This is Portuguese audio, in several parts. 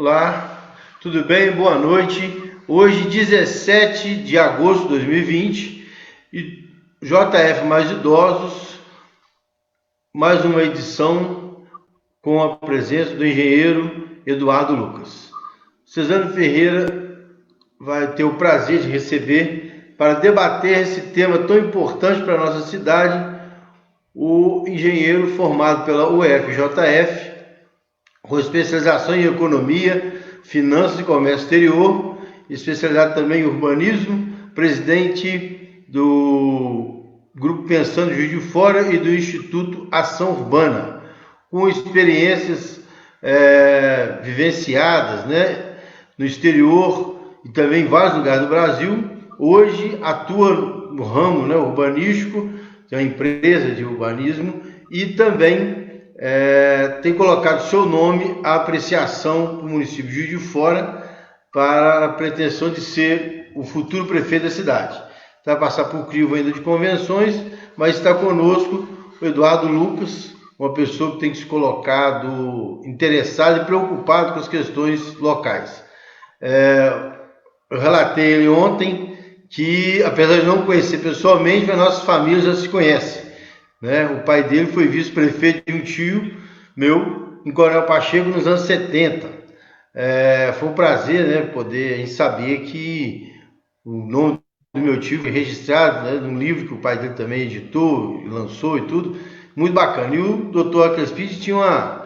Olá, tudo bem? Boa noite. Hoje, 17 de agosto de 2020, e JF Mais Idosos, mais uma edição com a presença do engenheiro Eduardo Lucas. Cezano Ferreira vai ter o prazer de receber para debater esse tema tão importante para a nossa cidade, o engenheiro formado pela UFJF, com especialização em economia, finanças e comércio exterior, especializado também em urbanismo, presidente do Grupo Pensando Juiz de Fora e do Instituto Ação Urbana, com experiências vivenciadas, no exterior e também em vários lugares do Brasil. Hoje atua no ramo urbanístico, tem uma empresa de urbanismo e também tem colocado seu nome à apreciação do município de Juiz de Fora para a pretensão de ser o futuro prefeito da cidade. Vai passar por crivo ainda de convenções, mas está conosco o Eduardo Lucas, uma pessoa que tem se colocado interessado e preocupado com as questões locais. Eu relatei ele ontem que, apesar de não conhecer pessoalmente, as nossas famílias já se conhecem. O pai dele foi vice-prefeito de um tio meu em Coronel Pacheco nos anos 70. Foi um prazer poder saber que o nome do meu tio foi registrado num livro que o pai dele também editou e lançou e tudo. Muito bacana. E o doutor Aclespide tinha uma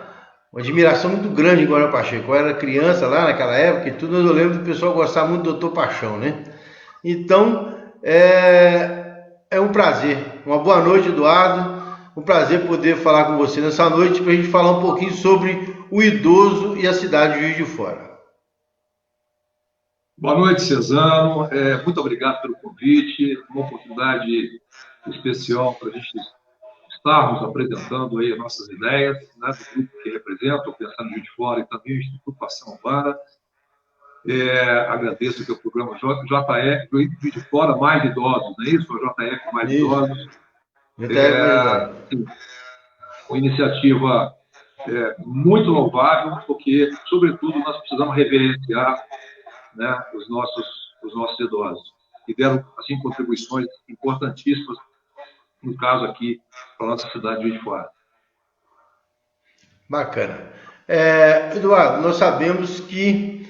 admiração muito grande em Coronel Pacheco. Eu era criança lá naquela época e tudo, mas eu lembro do pessoal gostar muito do doutor Paixão, Então, é um prazer. Uma boa noite, Eduardo. Um prazer poder falar com você nessa noite para a gente falar um pouquinho sobre o idoso e a cidade de Juiz de Fora. Boa noite, Cezano. Muito obrigado pelo convite. Uma oportunidade especial para a gente estarmos apresentando aí as nossas ideias, do grupo que representa, o Pensando em Juiz de Fora e também o Instituto Ação Urbana. Agradeço aqui o programa JF, Juiz de Fora Mais Idosos, não é isso? O JF Mais Idosos. Uma iniciativa muito louvável, porque, sobretudo, nós precisamos reverenciar os nossos idosos, que deram assim, contribuições importantíssimas, no caso aqui, para a nossa cidade de Juiz de Fora. Bacana. Eduardo, nós sabemos que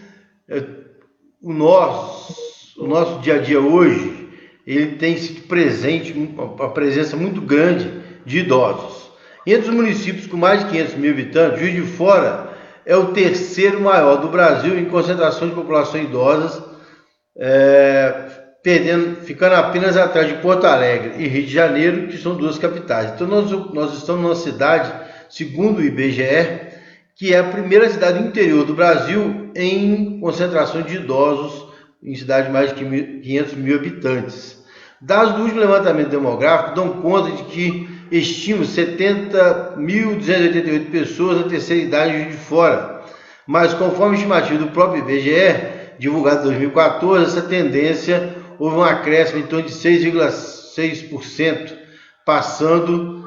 o nosso dia a dia hoje, ele tem sido presente, uma presença muito grande de idosos. Entre os municípios com mais de 500 mil habitantes, Juiz de Fora é o terceiro maior do Brasil em concentração de população idosa, ficando apenas atrás de Porto Alegre e Rio de Janeiro, que são duas capitais. Então nós estamos numa cidade, segundo o IBGE, que é a primeira cidade do interior do Brasil em concentração de idosos, em cidade de mais de 500 mil habitantes. Dados do último levantamento demográfico dão conta de que estimam 70.288 pessoas na terceira idade de Juiz de Fora, mas conforme a estimativa do próprio IBGE, divulgado em 2014, essa tendência houve um acréscimo em torno de 6,6%, passando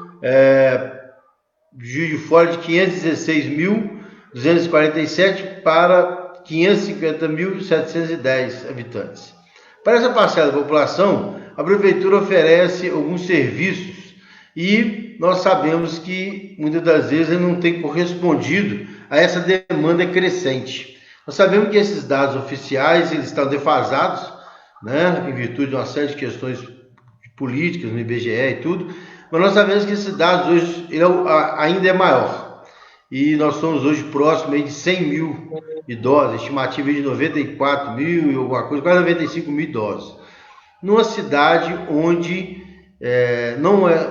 Juiz de Fora de 516.247 para 550.710 habitantes. Para essa parcela da população, a Prefeitura oferece alguns serviços e nós sabemos que muitas das vezes ele não tem correspondido a essa demanda crescente. Nós sabemos que esses dados oficiais eles estão defasados, em virtude de uma série de questões políticas no IBGE e tudo, mas nós sabemos que esses dados hoje ainda é maior. E nós somos hoje próximos de 100 mil idosos, estimativa de 94 mil e alguma coisa, quase 95 mil idosos. Numa cidade onde,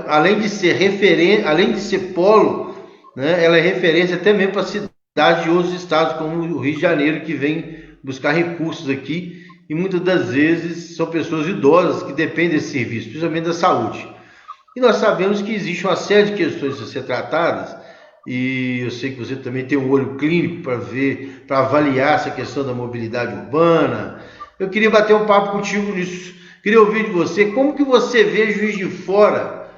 além de ser polo, ela é referência até mesmo para cidades de outros estados, como o Rio de Janeiro, que vem buscar recursos aqui, e muitas das vezes são pessoas idosas que dependem desse serviço, principalmente da saúde. E nós sabemos que existe uma série de questões a ser tratadas, e eu sei que você também tem um olho clínico para avaliar essa questão da mobilidade urbana. Eu queria bater um papo contigo nisso. Queria ouvir de você como que você vê Juiz de Fora,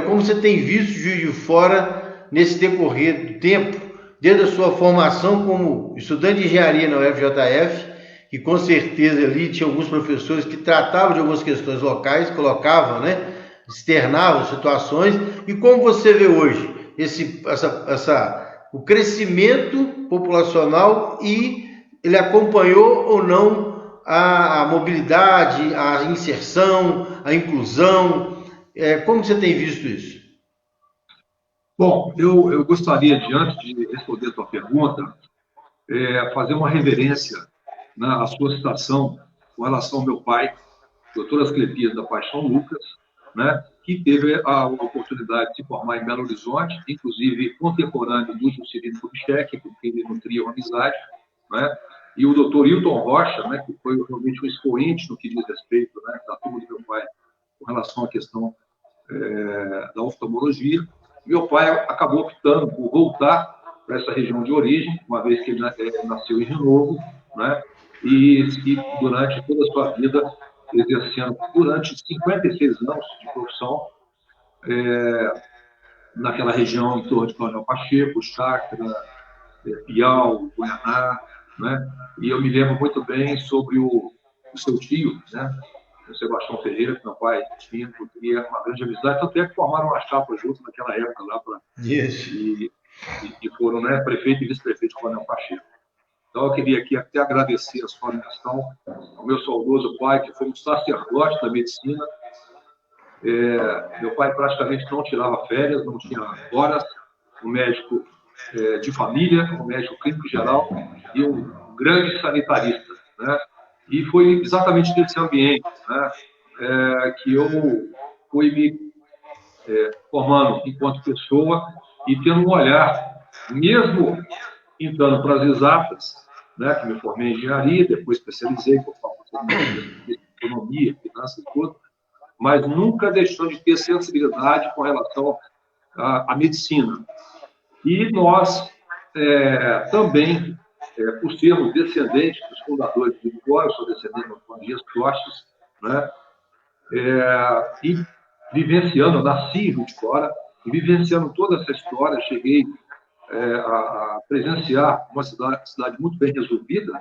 como você tem visto Juiz de Fora nesse decorrer do tempo, desde a sua formação como estudante de engenharia na UFJF, que com certeza ali tinha alguns professores que tratavam de algumas questões locais, colocavam, né, externavam situações, e como você vê hoje o crescimento populacional, e ele acompanhou ou não a mobilidade, a inserção, a inclusão, como você tem visto isso? Bom, eu gostaria, antes de responder a tua pergunta, fazer uma reverência à sua citação com relação ao meu pai, doutor Asclepias da Paixão Lucas, né, que teve a oportunidade de se formar em Belo Horizonte, inclusive contemporâneo do Juscelino Kubitschek, com quem ele nutria uma amizade, né, e o doutor Hilton Rocha, né, que foi realmente um expoente no que diz respeito, né, da turma do meu pai com relação à questão da oftalmologia. Meu pai acabou optando por voltar para essa região de origem, uma vez que ele nasceu em Rio Novo, né, e durante toda a sua vida, exercendo durante 56 anos de profissão, naquela região em torno de Coronel Pacheco, Chácara, Piau, Guianá, né? E eu me lembro muito bem sobre o seu tio, né? O Sebastião Ferreira, que meu pai tinha uma grande amizade, tanto é que formaram uma chapa junto naquela época lá, e foram, né, prefeito e vice-prefeito de Coronel Pacheco. Então, eu queria aqui até agradecer a sua menção ao meu saudoso pai, que foi um sacerdote da medicina. Meu pai praticamente não tirava férias, não tinha horas, um médico de família, um médico clínico geral e um grande sanitarista, né? E foi exatamente nesse ambiente, né, que eu fui me formando enquanto pessoa e tendo um olhar, mesmo entrando para as exatas, né, que me formei em engenharia, depois especializei por economia, finanças e tudo, mas nunca deixou de ter sensibilidade com relação à medicina. E nós também, por sermos descendentes dos fundadores do Vitória, eu sou descendente do Antônio Dias Tostes, né, e vivenciando, eu nasci em Vitória, e vivenciando toda essa história, cheguei a presenciar uma cidade muito bem resolvida,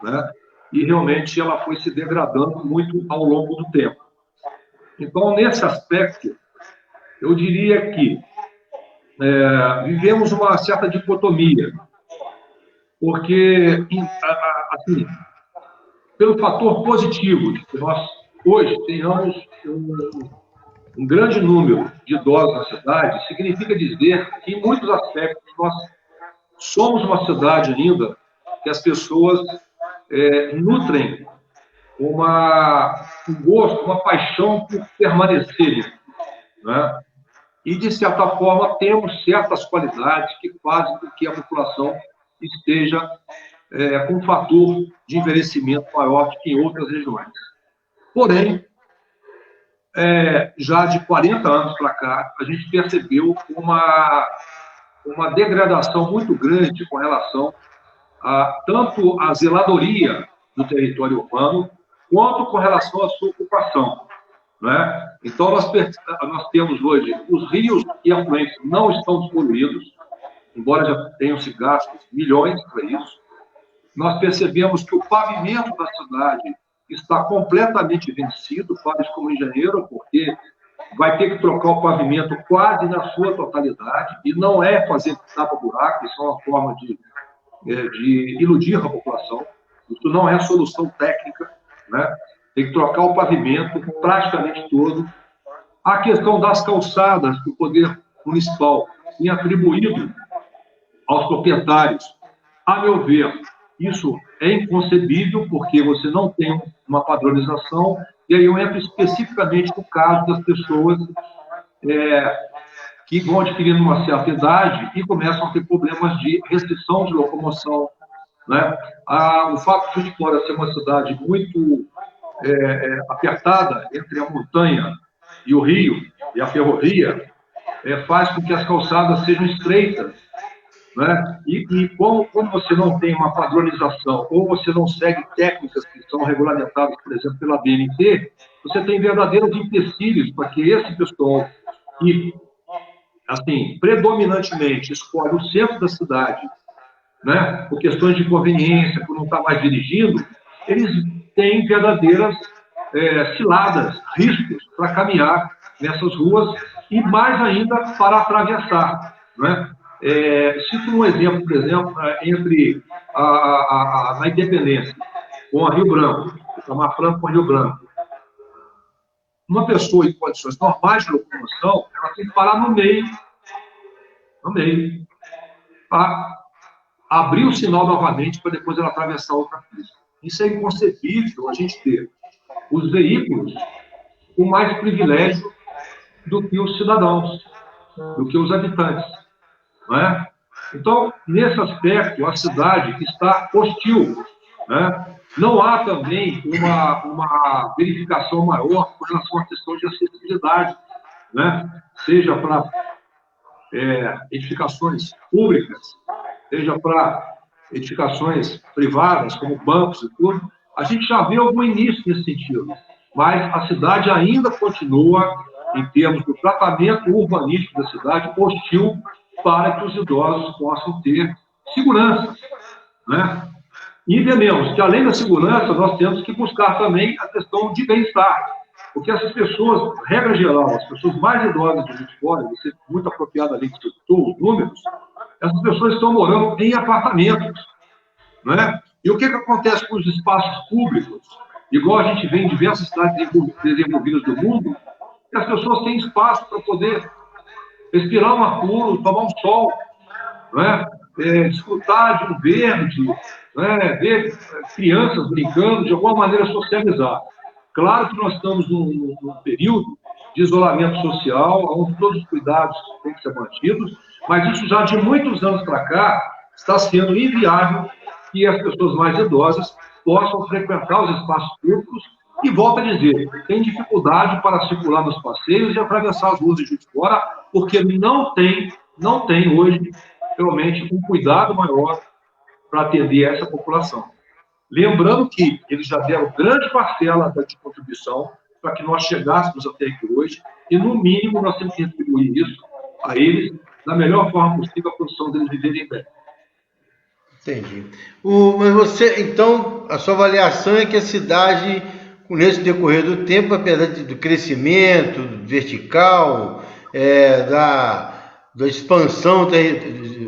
né, e realmente ela foi se degradando muito ao longo do tempo. Então, nesse aspecto, eu diria que vivemos uma certa dicotomia, porque, assim, pelo fator positivo de que nós hoje tenhamos um grande número de idosos na cidade, significa dizer que, em muitos aspectos, nós somos uma cidade ainda que as pessoas nutrem um gosto, uma paixão por permanecerem, né? E, de certa forma, temos certas qualidades que fazem com que a população esteja com um fator de envelhecimento maior do que em outras regiões. Porém, já de 40 anos para cá, a gente percebeu uma degradação muito grande com relação tanto à zeladoria do território urbano, quanto com relação à sua ocupação, né? Então, nós temos hoje os rios e afluentes não estão despoluídos, embora já tenham-se gastos milhões para isso. Nós percebemos que o pavimento da cidade está completamente vencido, falo isso como engenheiro, porque vai ter que trocar o pavimento quase na sua totalidade, e não é fazer tapa-buraco, isso é uma forma de iludir a população, isso não é solução técnica, né? Tem que trocar o pavimento praticamente todo. A questão das calçadas que o Poder Municipal tem atribuído aos proprietários, a meu ver, isso é inconcebível, porque você não tem uma padronização, e aí eu entro especificamente no caso das pessoas que vão adquirindo uma certa idade e começam a ter problemas de restrição de locomoção, né? O fato de Vitória ser uma cidade muito apertada entre a montanha e o rio, e a ferrovia, faz com que as calçadas sejam estreitas, né? E como você não tem uma padronização, ou você não segue técnicas que são regulamentadas, por exemplo, pela BNT, você tem verdadeiros empecilhos para que esse pessoal que, assim, predominantemente escolhe o centro da cidade né, por questões de conveniência, por não estar mais dirigindo, eles têm verdadeiras ciladas, riscos para caminhar nessas ruas e mais ainda para atravessar, né? Cito um exemplo, por exemplo, entre na Independência com a Rio Branco, Itamar Franco com a Rio Branco. Uma pessoa em condições normais de locomoção, ela tem que parar no meio, para abrir o sinal novamente para depois ela atravessar outra pista. Isso é inconcebível a gente ter os veículos com mais privilégio do que os cidadãos, do que os habitantes. Não é? Então, nesse aspecto, a cidade está hostil. Né? Não há também uma verificação maior com relação à questão de acessibilidade, né? Seja para edificações públicas, seja para edificações privadas, como bancos e tudo. A gente já vê algum início nesse sentido, mas a cidade ainda continua, em termos do tratamento urbanístico da cidade, hostil para que os idosos possam ter segurança, né? E entendemos que, além da segurança, nós temos que buscar também a questão de bem-estar, porque essas pessoas, regra geral, as pessoas mais idosas de Juiz de Fora, você muito apropriado ali que citou os números, essas pessoas estão morando em apartamentos, né? E o que acontece com os espaços públicos, igual a gente vê em diversas cidades desenvolvidas do mundo, que as pessoas têm espaço para poder respirar um ar puro, tomar um sol, né? Desfrutar de um verde, né? Ver crianças brincando, de alguma maneira socializar. Claro que nós estamos num período de isolamento social, onde todos os cuidados têm que ser mantidos, mas isso já de muitos anos para cá está sendo inviável que as pessoas mais idosas possam frequentar os espaços públicos e, volto a dizer, tem dificuldade para circular nos passeios e atravessar as ruas de Juiz de Fora, porque não tem hoje, realmente, um cuidado maior para atender essa população. Lembrando que eles já deram grande parcela de contribuição para que nós chegássemos até aqui hoje, e, no mínimo, nós temos que retribuir isso a eles da melhor forma possível, a condição deles viverem bem. Entendi. Mas você, então, a sua avaliação é que a cidade, nesse decorrer do tempo, apesar do crescimento vertical, da expansão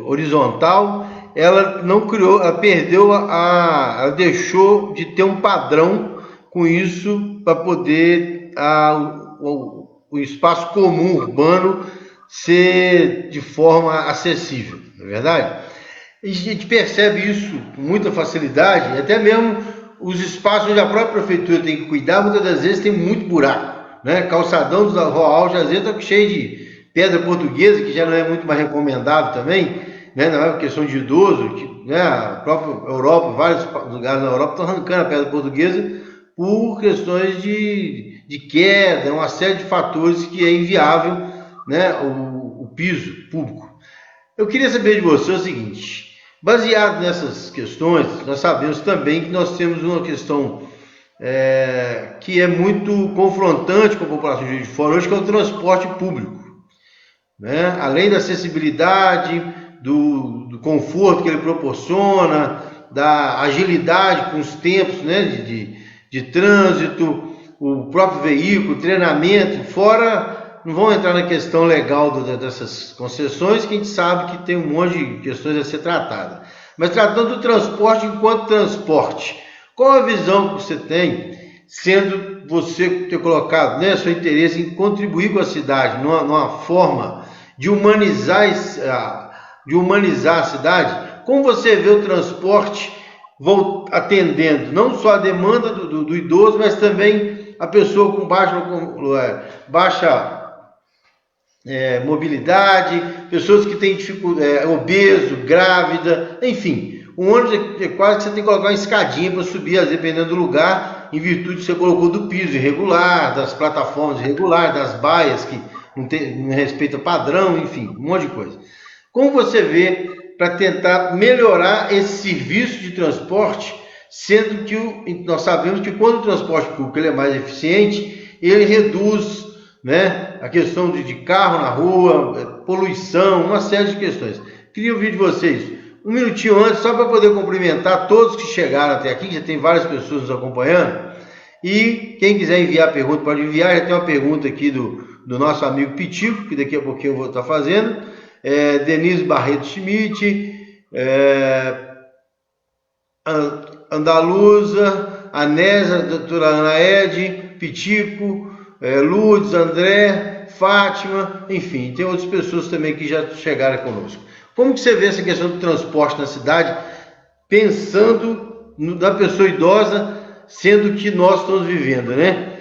horizontal, ela não criou, ela perdeu, ela deixou de ter um padrão com isso para poder o espaço comum urbano ser de forma acessível, não é verdade? A gente percebe isso com muita facilidade, até mesmo os espaços onde a própria prefeitura tem que cuidar, muitas das vezes tem muito buraco, né? Calçadão da Rua Alves, às vezes está cheio de pedra portuguesa, que já não é muito mais recomendável também, né? Não é uma questão de idoso, né? A própria Europa, vários lugares na Europa estão arrancando a pedra portuguesa por questões de queda, uma série de fatores que é inviável, né? O piso público. Eu queria saber de você o seguinte: baseado nessas questões, nós sabemos também que nós temos uma questão que é muito confrontante com a população de Juiz de Fora hoje, que é o transporte público, né? Além da acessibilidade, do conforto que ele proporciona, da agilidade com os tempos, né, de trânsito, o próprio veículo, treinamento, fora, não vão entrar na questão legal dessas concessões, que a gente sabe que tem um monte de questões a ser tratadas. Mas tratando do transporte enquanto transporte, qual a visão que você tem, sendo você ter colocado, né, seu interesse em contribuir com a cidade, numa forma de humanizar a cidade? Como você vê o transporte atendendo não só a demanda do idoso, mas também a pessoa com baixa mobilidade, pessoas que têm dificuldade, obeso, grávida, enfim, um ônibus é quase que você tem que colocar uma escadinha para subir, dependendo do lugar, em virtude que você colocou do piso irregular, das plataformas irregulares, das baias que não respeitam padrão, enfim, um monte de coisa. Como você vê para tentar melhorar esse serviço de transporte, sendo que nós sabemos que quando o transporte público ele é mais eficiente, ele reduz, né, a questão de carro na rua, poluição, uma série de questões. Queria ouvir de vocês, um minutinho antes, só para poder cumprimentar todos que chegaram até aqui, já tem várias pessoas nos acompanhando. E quem quiser enviar pergunta, pode enviar. Já tem uma pergunta aqui do nosso amigo Pitico, que daqui a pouquinho eu vou estar fazendo. Denise Barreto Schmidt, Andaluza, Anésia, doutora Ana Ed, Pitico, Lourdes, André, Fátima, enfim, tem outras pessoas também que já chegaram conosco. Como que você vê essa questão do transporte na cidade, pensando na pessoa idosa, sendo que nós estamos vivendo, né?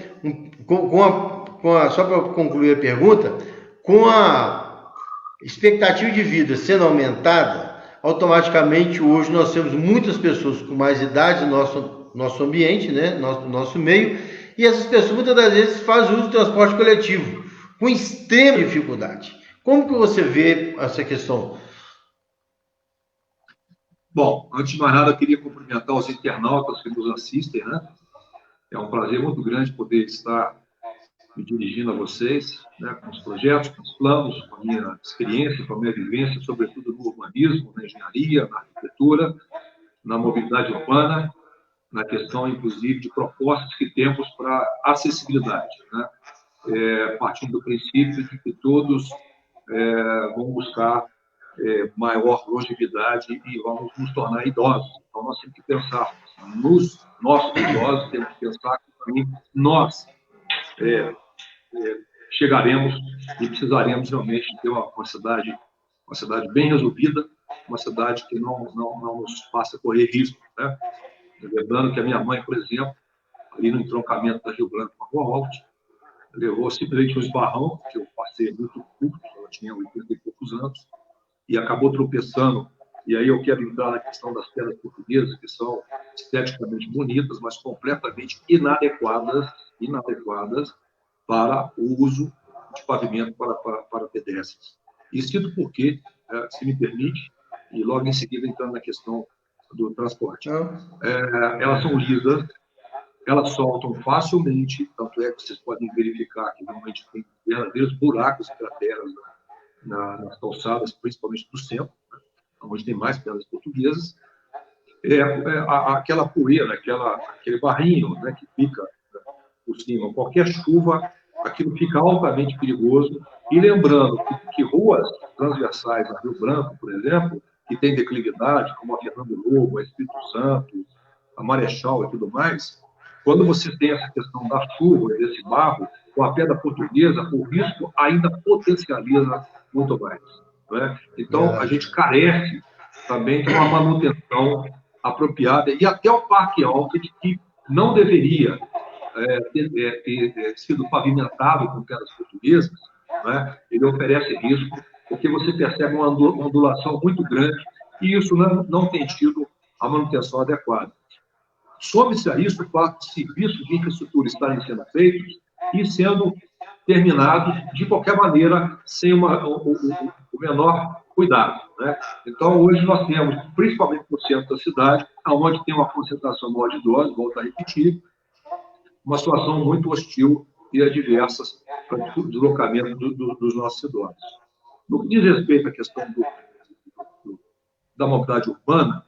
Só para concluir a pergunta, com a expectativa de vida sendo aumentada, automaticamente hoje nós temos muitas pessoas com mais idade no nosso ambiente, né? Nosso meio, e essas pessoas muitas das vezes fazem uso do transporte coletivo, com extrema dificuldade. Como que você vê essa questão? Bom, antes de mais nada, eu queria cumprimentar os internautas que nos assistem, né? É um prazer muito grande poder estar me dirigindo a vocês, né, com os projetos, com os planos, com a minha experiência, com a minha vivência, sobretudo no urbanismo, na engenharia, na arquitetura, na mobilidade urbana, na questão, inclusive, de propostas que temos para acessibilidade, né? Partindo do princípio de que todos vão buscar maior longevidade e vamos nos tornar idosos. Então, nós temos que pensar nos nossos idosos, temos que pensar que também nós chegaremos e precisaremos realmente ter uma cidade bem resolvida, uma cidade que não nos faça correr risco, né? Lembrando que a minha mãe, por exemplo, ali no entroncamento da Rio Branco com a Rua Alt, levou simplesmente um esbarrão, que eu passei muito curto, ela tinha 80 e poucos anos, e acabou tropeçando. E aí eu quero entrar na questão das pedras portuguesas, que são esteticamente bonitas, mas completamente inadequadas para o uso de pavimento para pedestres. E cito porque, se me permite, e logo em seguida entrando na questão do transporte. Elas são lisas, elas soltam facilmente, tanto é que vocês podem verificar que realmente tem verdadeiros buracos e crateras nas calçadas, principalmente do centro, né, onde tem mais pedras portuguesas. Aquela poeira, aquele barrinho, né, que fica, né, por cima, qualquer chuva, aquilo fica altamente perigoso. E lembrando que ruas transversais a Rio Branco, por exemplo, que tem declividade, como a Fernando Lobo, a Espírito Santo, a Marechal e tudo mais, quando você tem essa questão da chuva e desse barro, com a pedra portuguesa, o risco ainda potencializa muito mais, né? Então, a gente carece também de uma manutenção apropriada, e até o Parque Alto, que não deveria ter sido pavimentado com pedras portuguesas, né? Ele oferece risco, porque você percebe uma ondulação muito grande, e isso não tem tido a manutenção adequada. Some-se a isso o fato de serviços de infraestrutura estarem sendo feitos e sendo terminados de qualquer maneira, sem o menor cuidado, né? Então, hoje nós temos, principalmente no centro da cidade, onde tem uma concentração maior de idosos, volto a repetir, uma situação muito hostil e adversas para o deslocamento dos nossos idosos. No que diz respeito à questão da mobilidade urbana,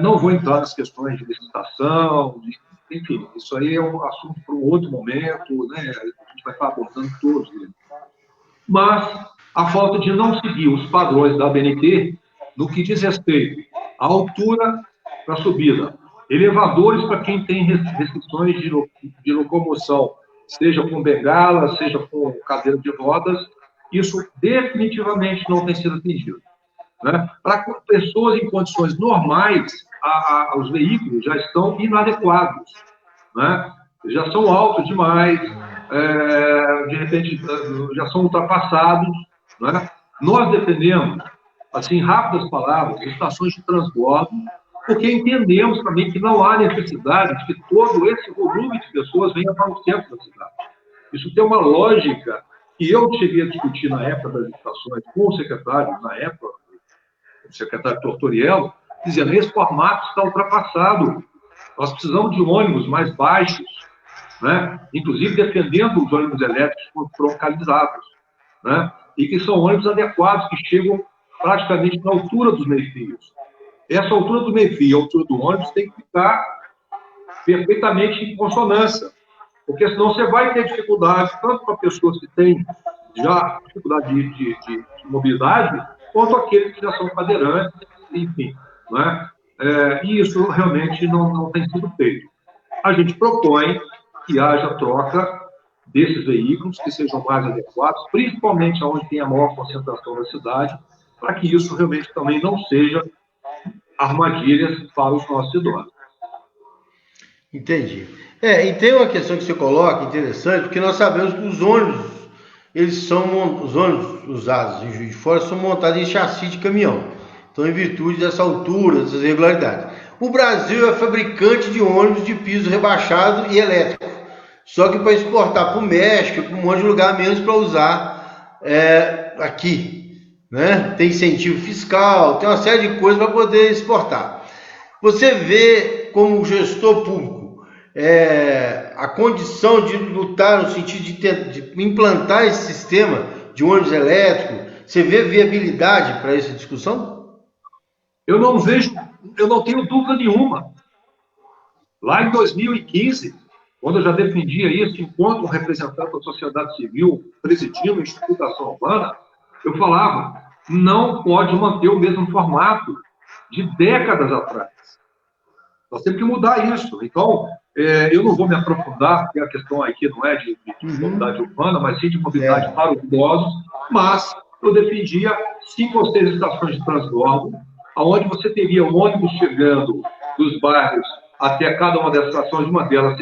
não vou entrar nas questões de licitação, enfim, isso aí é um assunto para um outro momento, né? A gente vai estar abordando todos eles. Mas a falta de não seguir os padrões da ABNT no que diz respeito à altura para subida, elevadores para quem tem restrições de locomoção, seja com bengala, seja com cadeira de rodas, isso definitivamente não tem sido atendido, né? Para pessoas em condições normais, os veículos já estão inadequados, né? Já são altos demais, de repente já são ultrapassados, né? Nós defendemos, assim, rápidas palavras, estações de transbordo, porque entendemos também que não há necessidade de que todo esse volume de pessoas venha para o centro da cidade. Isso tem uma lógica que eu cheguei a discutir na época das estações com o secretário, na época, o secretário Tortoriello, dizendo que esse formato está ultrapassado. Nós precisamos de ônibus mais baixos, né? Inclusive defendendo os ônibus elétricos troncalizados, né? E que são ônibus adequados, que chegam praticamente na altura dos meio-fios. Essa altura do meio-fio e a altura do ônibus tem que ficar perfeitamente em consonância, porque senão você vai ter dificuldade, tanto para pessoas que têm já dificuldade de mobilidade, quanto aqueles que já são cadeirantes, enfim. Não é? E isso realmente não tem sido feito. A gente propõe que haja troca desses veículos, que sejam mais adequados, principalmente onde tem a maior concentração da cidade, para que isso realmente também não seja armadilhas para os nossos idosos. Entendi. E tem uma questão que você coloca interessante, porque nós sabemos que os ônibus usados em Juiz de Fora são montados em chassi de caminhão. Então, em virtude dessa altura, dessas irregularidades. O Brasil é fabricante de ônibus de piso rebaixado e elétrico. Só que para exportar para o México, para um monte de lugar menos para usar aqui. Né? Tem incentivo fiscal, tem uma série de coisas para poder exportar. Você vê como gestor público a condição de lutar no sentido de implantar esse sistema de ônibus elétrico? Você vê viabilidade para essa discussão? Eu não tenho dúvida nenhuma. Lá em 2015, quando eu já defendia isso enquanto representante da sociedade civil, presidindo a Instituto da Ação Urbana, eu falava, não pode manter o mesmo formato de décadas atrás. Nós temos que mudar isso. Então, eu não vou me aprofundar, porque a questão aqui não é de mobilidade urbana, mas sim de mobilidade para os idosos, mas eu defendia 5 ou 6 estações de transbordo, onde você teria um ônibus chegando dos bairros até cada uma dessas estações, uma delas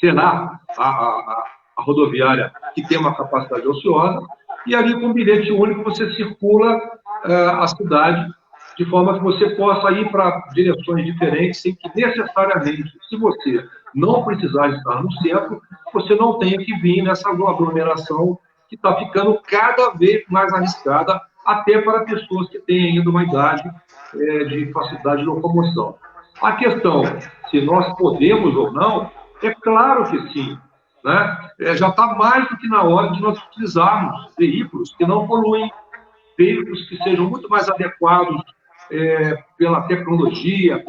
será a rodoviária que tem uma capacidade ociosa, e ali com um bilhete único você circula a cidade de forma que você possa ir para direções diferentes, sem que necessariamente, se você não precisar estar no centro, você não tenha que vir nessa aglomeração que está ficando cada vez mais arriscada, até para pessoas que têm ainda uma idade de facilidade de locomoção. A questão, se nós podemos ou não, é claro que sim. Né? Já está mais do que na hora de nós utilizarmos veículos que não poluem, veículos que sejam muito mais adequados pela tecnologia,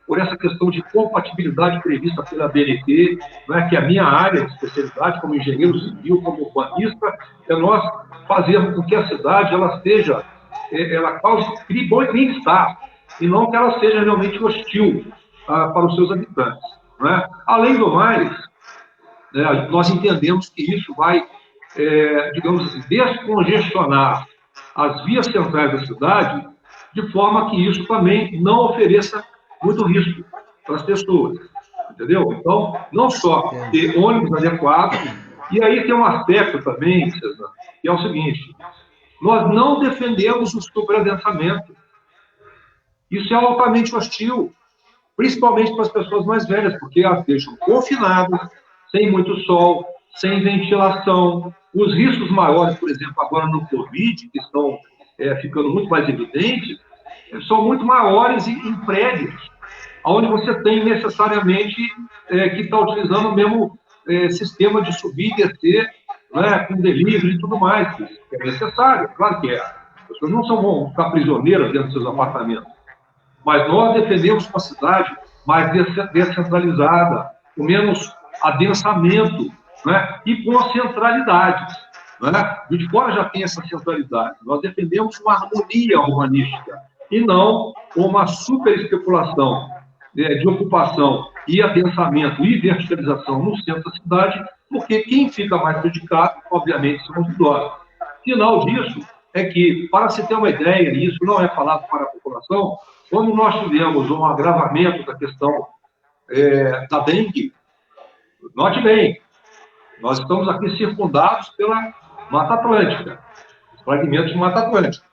por essa questão de compatibilidade prevista pela BNT, né, que é a minha área de especialidade como engenheiro civil, como urbanista, é nós fazermos com que a cidade ela crie bem-estar, e não que ela seja realmente hostil para os seus habitantes. Né? Além do mais, nós entendemos que isso vai, digamos assim, descongestionar as vias centrais da cidade, de forma que isso também não ofereça muito risco para as pessoas, entendeu? Então, não só ter ônibus adequados, e aí tem um aspecto também, César, que é o seguinte, nós não defendemos o superadensamento. Isso é altamente hostil, principalmente para as pessoas mais velhas, porque elas deixam confinadas, sem muito sol, sem ventilação. Os riscos maiores, por exemplo, agora no Covid, que estão ficando muito mais evidentes, são muito maiores em prédios, onde você tem necessariamente que estar utilizando o mesmo sistema de subir e descer, né, com delivery e tudo mais, que é necessário, claro que é. As pessoas não vão ficar prisioneiras dentro dos seus apartamentos. Mas nós defendemos uma cidade mais descentralizada, com menos adensamento, né? E com centralidades. Né? De fora já tem essa centralidade. Nós defendemos uma harmonia urbanística e não uma superespeculação de ocupação e adensamento e verticalização no centro da cidade, porque quem fica mais prejudicado, obviamente, são os idosos. Final disso é que, para se ter uma ideia, e isso não é falado para a população, quando nós tivemos um agravamento da questão da dengue, note bem, nós estamos aqui circundados pela Mata Atlântica, os fragmentos de Mata Atlântica.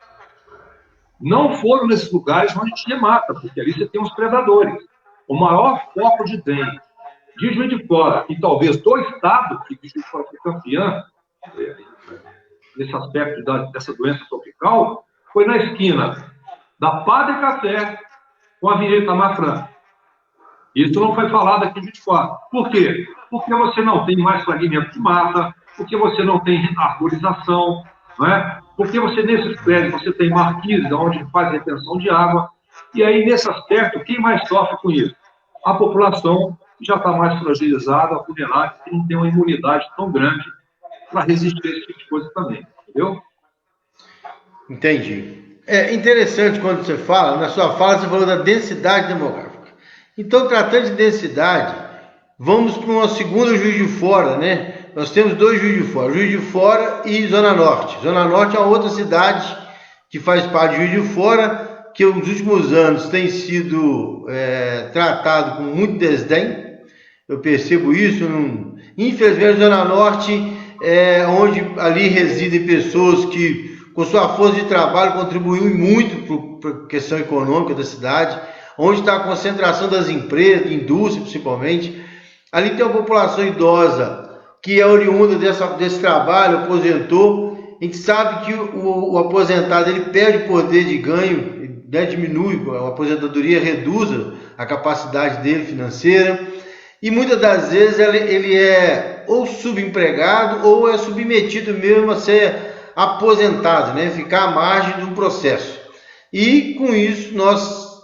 Não foram nesses lugares onde tinha mata, porque ali você tem os predadores. O maior foco de dengue de Juiz de Fora, e talvez do estado, que Juiz de Fora foi campeã nesse aspecto dessa doença tropical, foi na esquina da Padre Café com a Avenida Itamar Franco. Isso não foi falado aqui em Juiz de Fora. Por quê? Porque você não tem mais fragmento de mata, porque você não tem arborização, não é? Porque você, nesses prédios, você tem marquises onde faz retenção de água, e aí, nesse aspecto, quem mais sofre com isso? A população já está mais fragilizada, vulnerável, que não tem uma imunidade tão grande para resistir a esse tipo de coisa também, entendeu? Entendi. É interessante quando você fala, na sua fala você falou da densidade demográfica. Então, tratando de densidade, vamos para uma segunda Juiz de Fora, né? Nós temos dois Juiz de Fora e Zona Norte. Zona Norte é uma outra cidade que faz parte de Juiz de Fora, que nos últimos anos tem sido tratado com muito desdém. Eu percebo isso. Infelizmente, Zona Norte é onde ali residem pessoas que, com sua força de trabalho, contribuiu muito para a questão econômica da cidade, onde está a concentração das empresas, indústria principalmente. Ali tem uma população idosa que é oriunda desse trabalho, aposentou. A gente sabe que o aposentado ele perde poder de ganho, né, diminui, a aposentadoria reduz a capacidade dele financeira, e muitas das vezes ele é ou subempregado ou é submetido mesmo a ser aposentado, né, ficar à margem de um processo. E com isso nós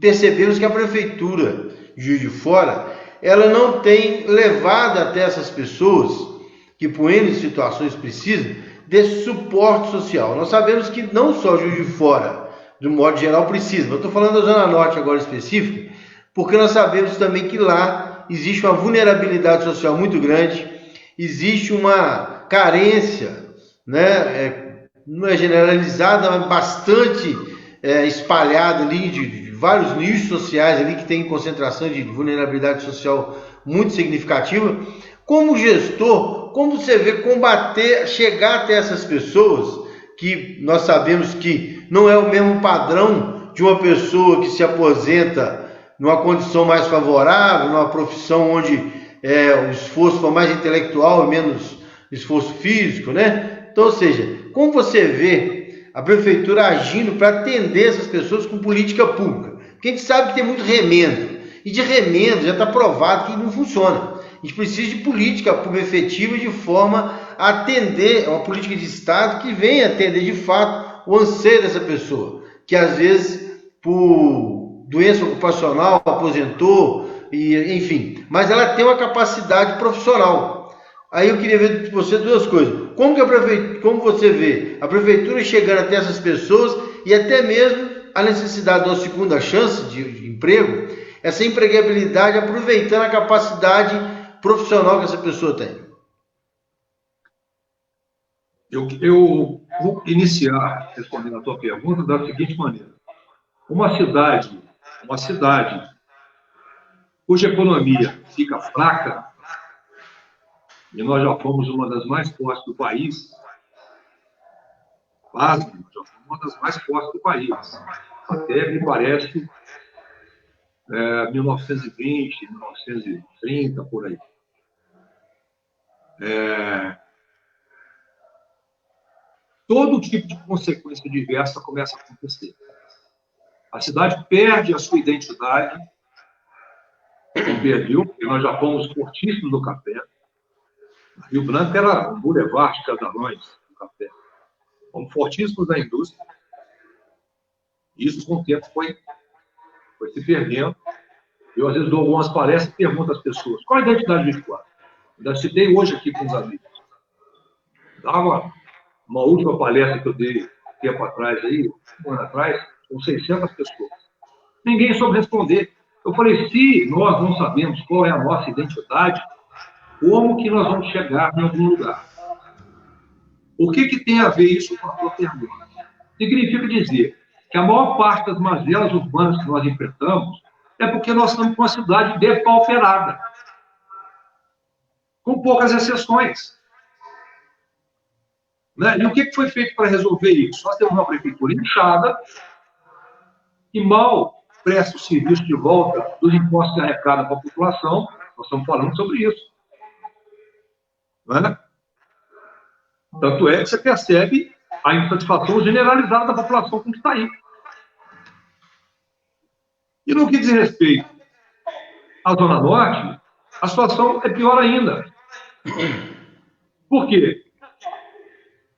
percebemos que a Prefeitura de Juiz de Fora ela não tem levado até essas pessoas que por N situações precisam desse suporte social. Nós sabemos que não só Juiz de Fora, de um modo geral, precisa. Eu estou falando da Zona Norte agora específica, porque nós sabemos também que lá existe uma vulnerabilidade social muito grande, existe uma carência, né, não é generalizada, mas bastante espalhada ali de vários nichos sociais ali que tem concentração de vulnerabilidade social muito significativa. Como gestor, como você vê combater, chegar até essas pessoas que nós sabemos que não é o mesmo padrão de uma pessoa que se aposenta numa condição mais favorável, numa profissão onde o esforço for mais intelectual e menos esforço físico, né? Então, ou seja, como você vê a prefeitura agindo para atender essas pessoas com política pública? Porque a gente sabe que tem muito remendo, e de remendo já está provado que não funciona. A gente precisa de política pública efetiva de forma a atender, uma política de Estado que venha atender de fato o anseio dessa pessoa, que às vezes por doença ocupacional aposentou, e, enfim, mas ela tem uma capacidade profissional. Aí eu queria ver de você duas coisas. Como você vê a prefeitura chegando até essas pessoas e até mesmo a necessidade de uma segunda chance de emprego, essa empregabilidade aproveitando a capacidade profissional que essa pessoa tem? Eu vou iniciar respondendo a tua pergunta da seguinte maneira. Uma cidade cuja economia fica fraca, e nós já fomos uma das mais fortes do país, quase, já fomos uma das mais fortes do país, até, me parece, 1920, 1930, por aí. Todo tipo de consequência diversa começa a acontecer. A cidade perde a sua identidade, não perdeu, porque nós já fomos fortíssimos no café. Rio Branco era um boulevard de casarões do café. Fomos fortíssimos na indústria. Isso, com o tempo, foi se perdendo. Eu, às vezes, dou algumas palestras e pergunto às pessoas: qual a identidade de Juiz de Fora? Ainda citei hoje aqui com os amigos. Dava uma última palestra que eu dei tempo atrás, um ano atrás, com 600 pessoas. Ninguém soube responder. Eu falei: se nós não sabemos qual é a nossa identidade, como que nós vamos chegar em algum lugar? O que tem a ver isso com a sua pergunta? Significa dizer que a maior parte das mazelas urbanas que nós enfrentamos é porque nós estamos com uma cidade depauperada, com poucas exceções. Né? E o que foi feito para resolver isso? Nós temos uma prefeitura inchada que mal presta o serviço de volta dos impostos que arrecada para a população. Nós estamos falando sobre isso. Né? Tanto é que você percebe a insatisfação generalizada da população com o que está aí. E no que diz respeito à Zona Norte, a situação é pior ainda. Por quê?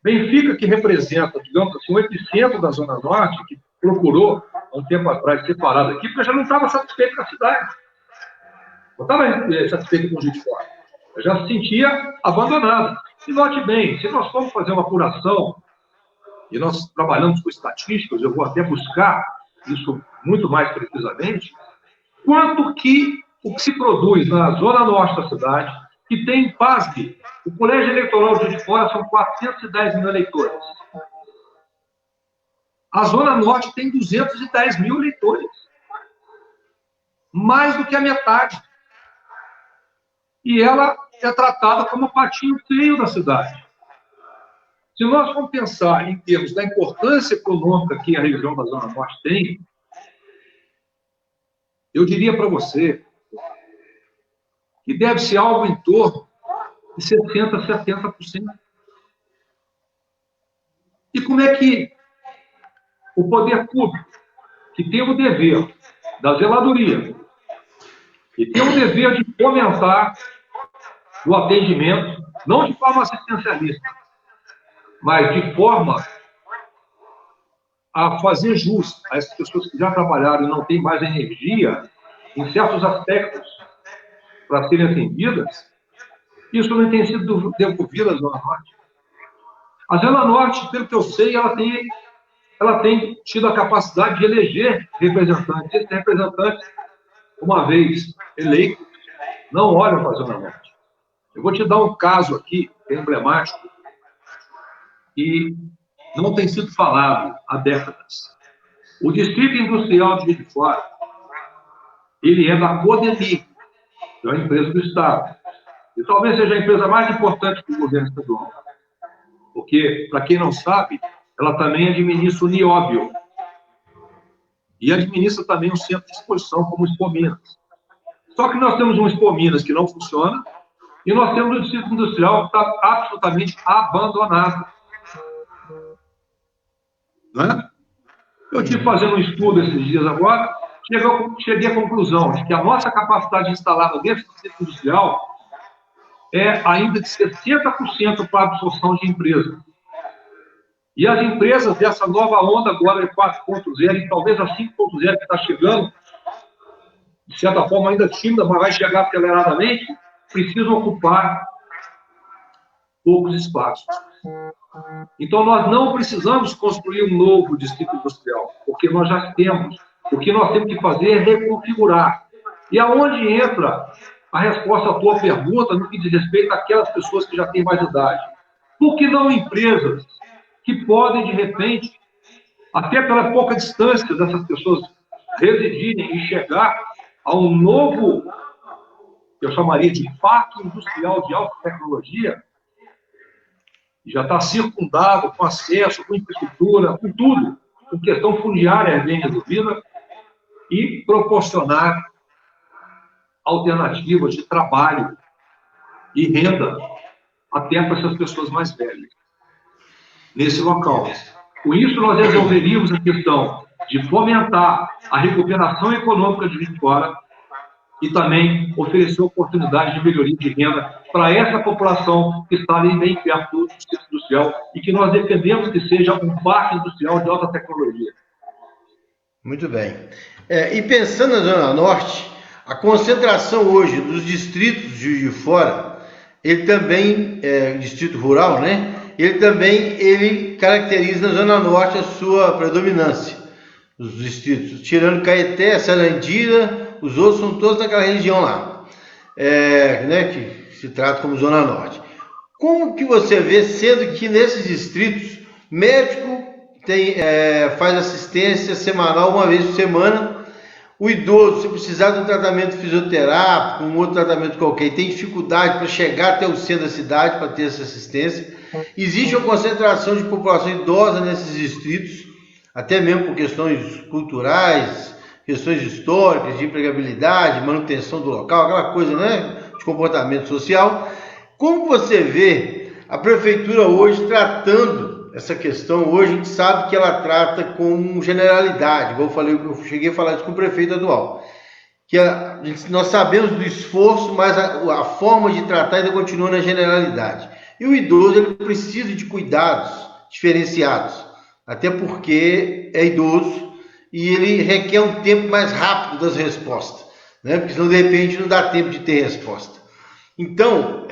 Benfica, que representa, digamos assim, o epicentro da Zona Norte, que procurou, há um tempo atrás, separado aqui, porque já não estava satisfeito com a cidade. Não estava satisfeito com o Juiz de Fora. Eu já se sentia abandonado. E note bem, se nós formos fazer uma apuração, e nós trabalhamos com estatísticas, eu vou até buscar isso muito mais precisamente, quanto que o que se produz na Zona Norte da cidade, que tem, pasme, o Colégio Eleitoral de Juiz de Fora são 410 mil eleitores. A Zona Norte tem 210 mil eleitores. Mais do que a metade. E ela é tratada como o patinho feio da cidade. Se nós formos pensar em termos da importância econômica que a região da Zona Norte tem, eu diria para você que deve ser algo em torno de 60% a 70%. E como é que o poder público, que tem o dever da zeladoria, que tem o dever de fomentar o atendimento, não de forma assistencialista, mas de forma a fazer jus a essas pessoas que já trabalharam e não têm mais energia em certos aspectos para serem atendidas, isso não tem sido devolvido à Zona Norte. A Zona Norte, pelo que eu sei, ela tem tido a capacidade de eleger representantes. Esses representantes, uma vez eleitos, não olham para a Zona Norte. Eu vou te dar um caso aqui, que é emblemático, e não tem sido falado há décadas. O Distrito Industrial de Juiz de Fora, ele é da Codemig, que é uma empresa do Estado. E talvez seja a empresa mais importante do governo estadual. Porque, para quem não sabe, ela também administra o Nióbio. E administra também um centro de exposição como o Expo Minas. Só que nós temos um Expo Minas que não funciona, e nós temos um Distrito Industrial que está absolutamente abandonado. Não é? Eu estive fazendo um estudo esses dias agora, cheguei à conclusão de que a nossa capacidade instalada dentro do Distrito Industrial é ainda de 60% para a absorção de empresas. E as empresas dessa nova onda agora de 4.0 e talvez a 5.0 que está chegando, de certa forma ainda tímida, mas vai chegar aceleradamente, precisam ocupar poucos espaços. Então, nós não precisamos construir um novo distrito industrial, porque nós já temos. O que nós temos que fazer é reconfigurar. E aonde entra a resposta à tua pergunta no que diz respeito àquelas pessoas que já têm mais idade? Por que não empresas que podem, de repente, até pela pouca distância dessas pessoas residirem e chegar a um novo, eu chamaria de parque industrial de alta tecnologia, já está circundado com acesso, com infraestrutura, com tudo, com questão fundiária bem resolvida, e proporcionar alternativas de trabalho e renda até para essas pessoas mais velhas, nesse local. Com isso, nós resolveríamos a questão de fomentar a recuperação econômica de Juiz de Fora e também oferecer oportunidades de melhoria de renda para essa população que está ali bem perto do distrito industrial e que nós defendemos que seja um parque industrial de alta tecnologia. Muito bem. E pensando na Zona Norte, a concentração hoje dos distritos de Juiz de Fora, ele também, distrito rural, né? Ele caracteriza na Zona Norte a sua predominância, os distritos, tirando Caeté, Sarandira, os outros são todos daquela região lá, né, que se trata como Zona Norte. Como que você vê, sendo que nesses distritos, médico faz assistência semanal, uma vez por semana, o idoso, se precisar de um tratamento fisioterápico, um outro tratamento qualquer, tem dificuldade para chegar até o centro da cidade para ter essa assistência, existe uma concentração de população idosa nesses distritos, até mesmo por questões culturais, questões históricas, de empregabilidade, manutenção do local, aquela coisa, né, de comportamento social. Como você vê a prefeitura hoje tratando essa questão? Hoje a gente sabe que ela trata com generalidade, eu cheguei a falar isso com o prefeito atual, que nós sabemos do esforço, mas a forma de tratar ainda continua na generalidade. E o idoso ele precisa de cuidados diferenciados, até porque é idoso e ele requer um tempo mais rápido das respostas, né? Porque senão, de repente, não dá tempo de ter resposta. Então,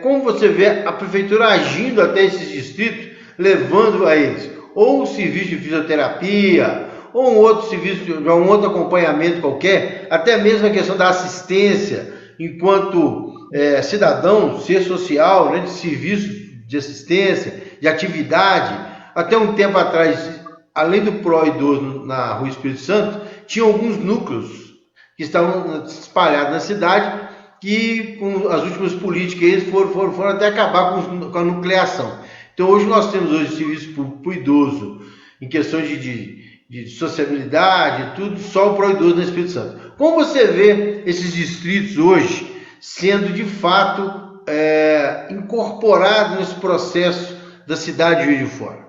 como você vê a prefeitura agindo até esses distritos, levando a eles ou um serviço de fisioterapia, ou um outro serviço, de um outro acompanhamento qualquer, até mesmo a questão da assistência, enquanto cidadão, ser social, né, de serviços de assistência, de atividade. Até um tempo atrás, além do pró-idoso na Rua Espírito Santo, tinha alguns núcleos que estavam espalhados na cidade, que com as últimas políticas eles foram até acabar com a nucleação. Então hoje nós temos serviço para o idoso, em questões de sociabilidade, tudo, só o pró-idoso no Espírito Santo. Como você vê esses distritos hoje sendo de fato incorporados nesse processo da cidade de Juiz de Fora?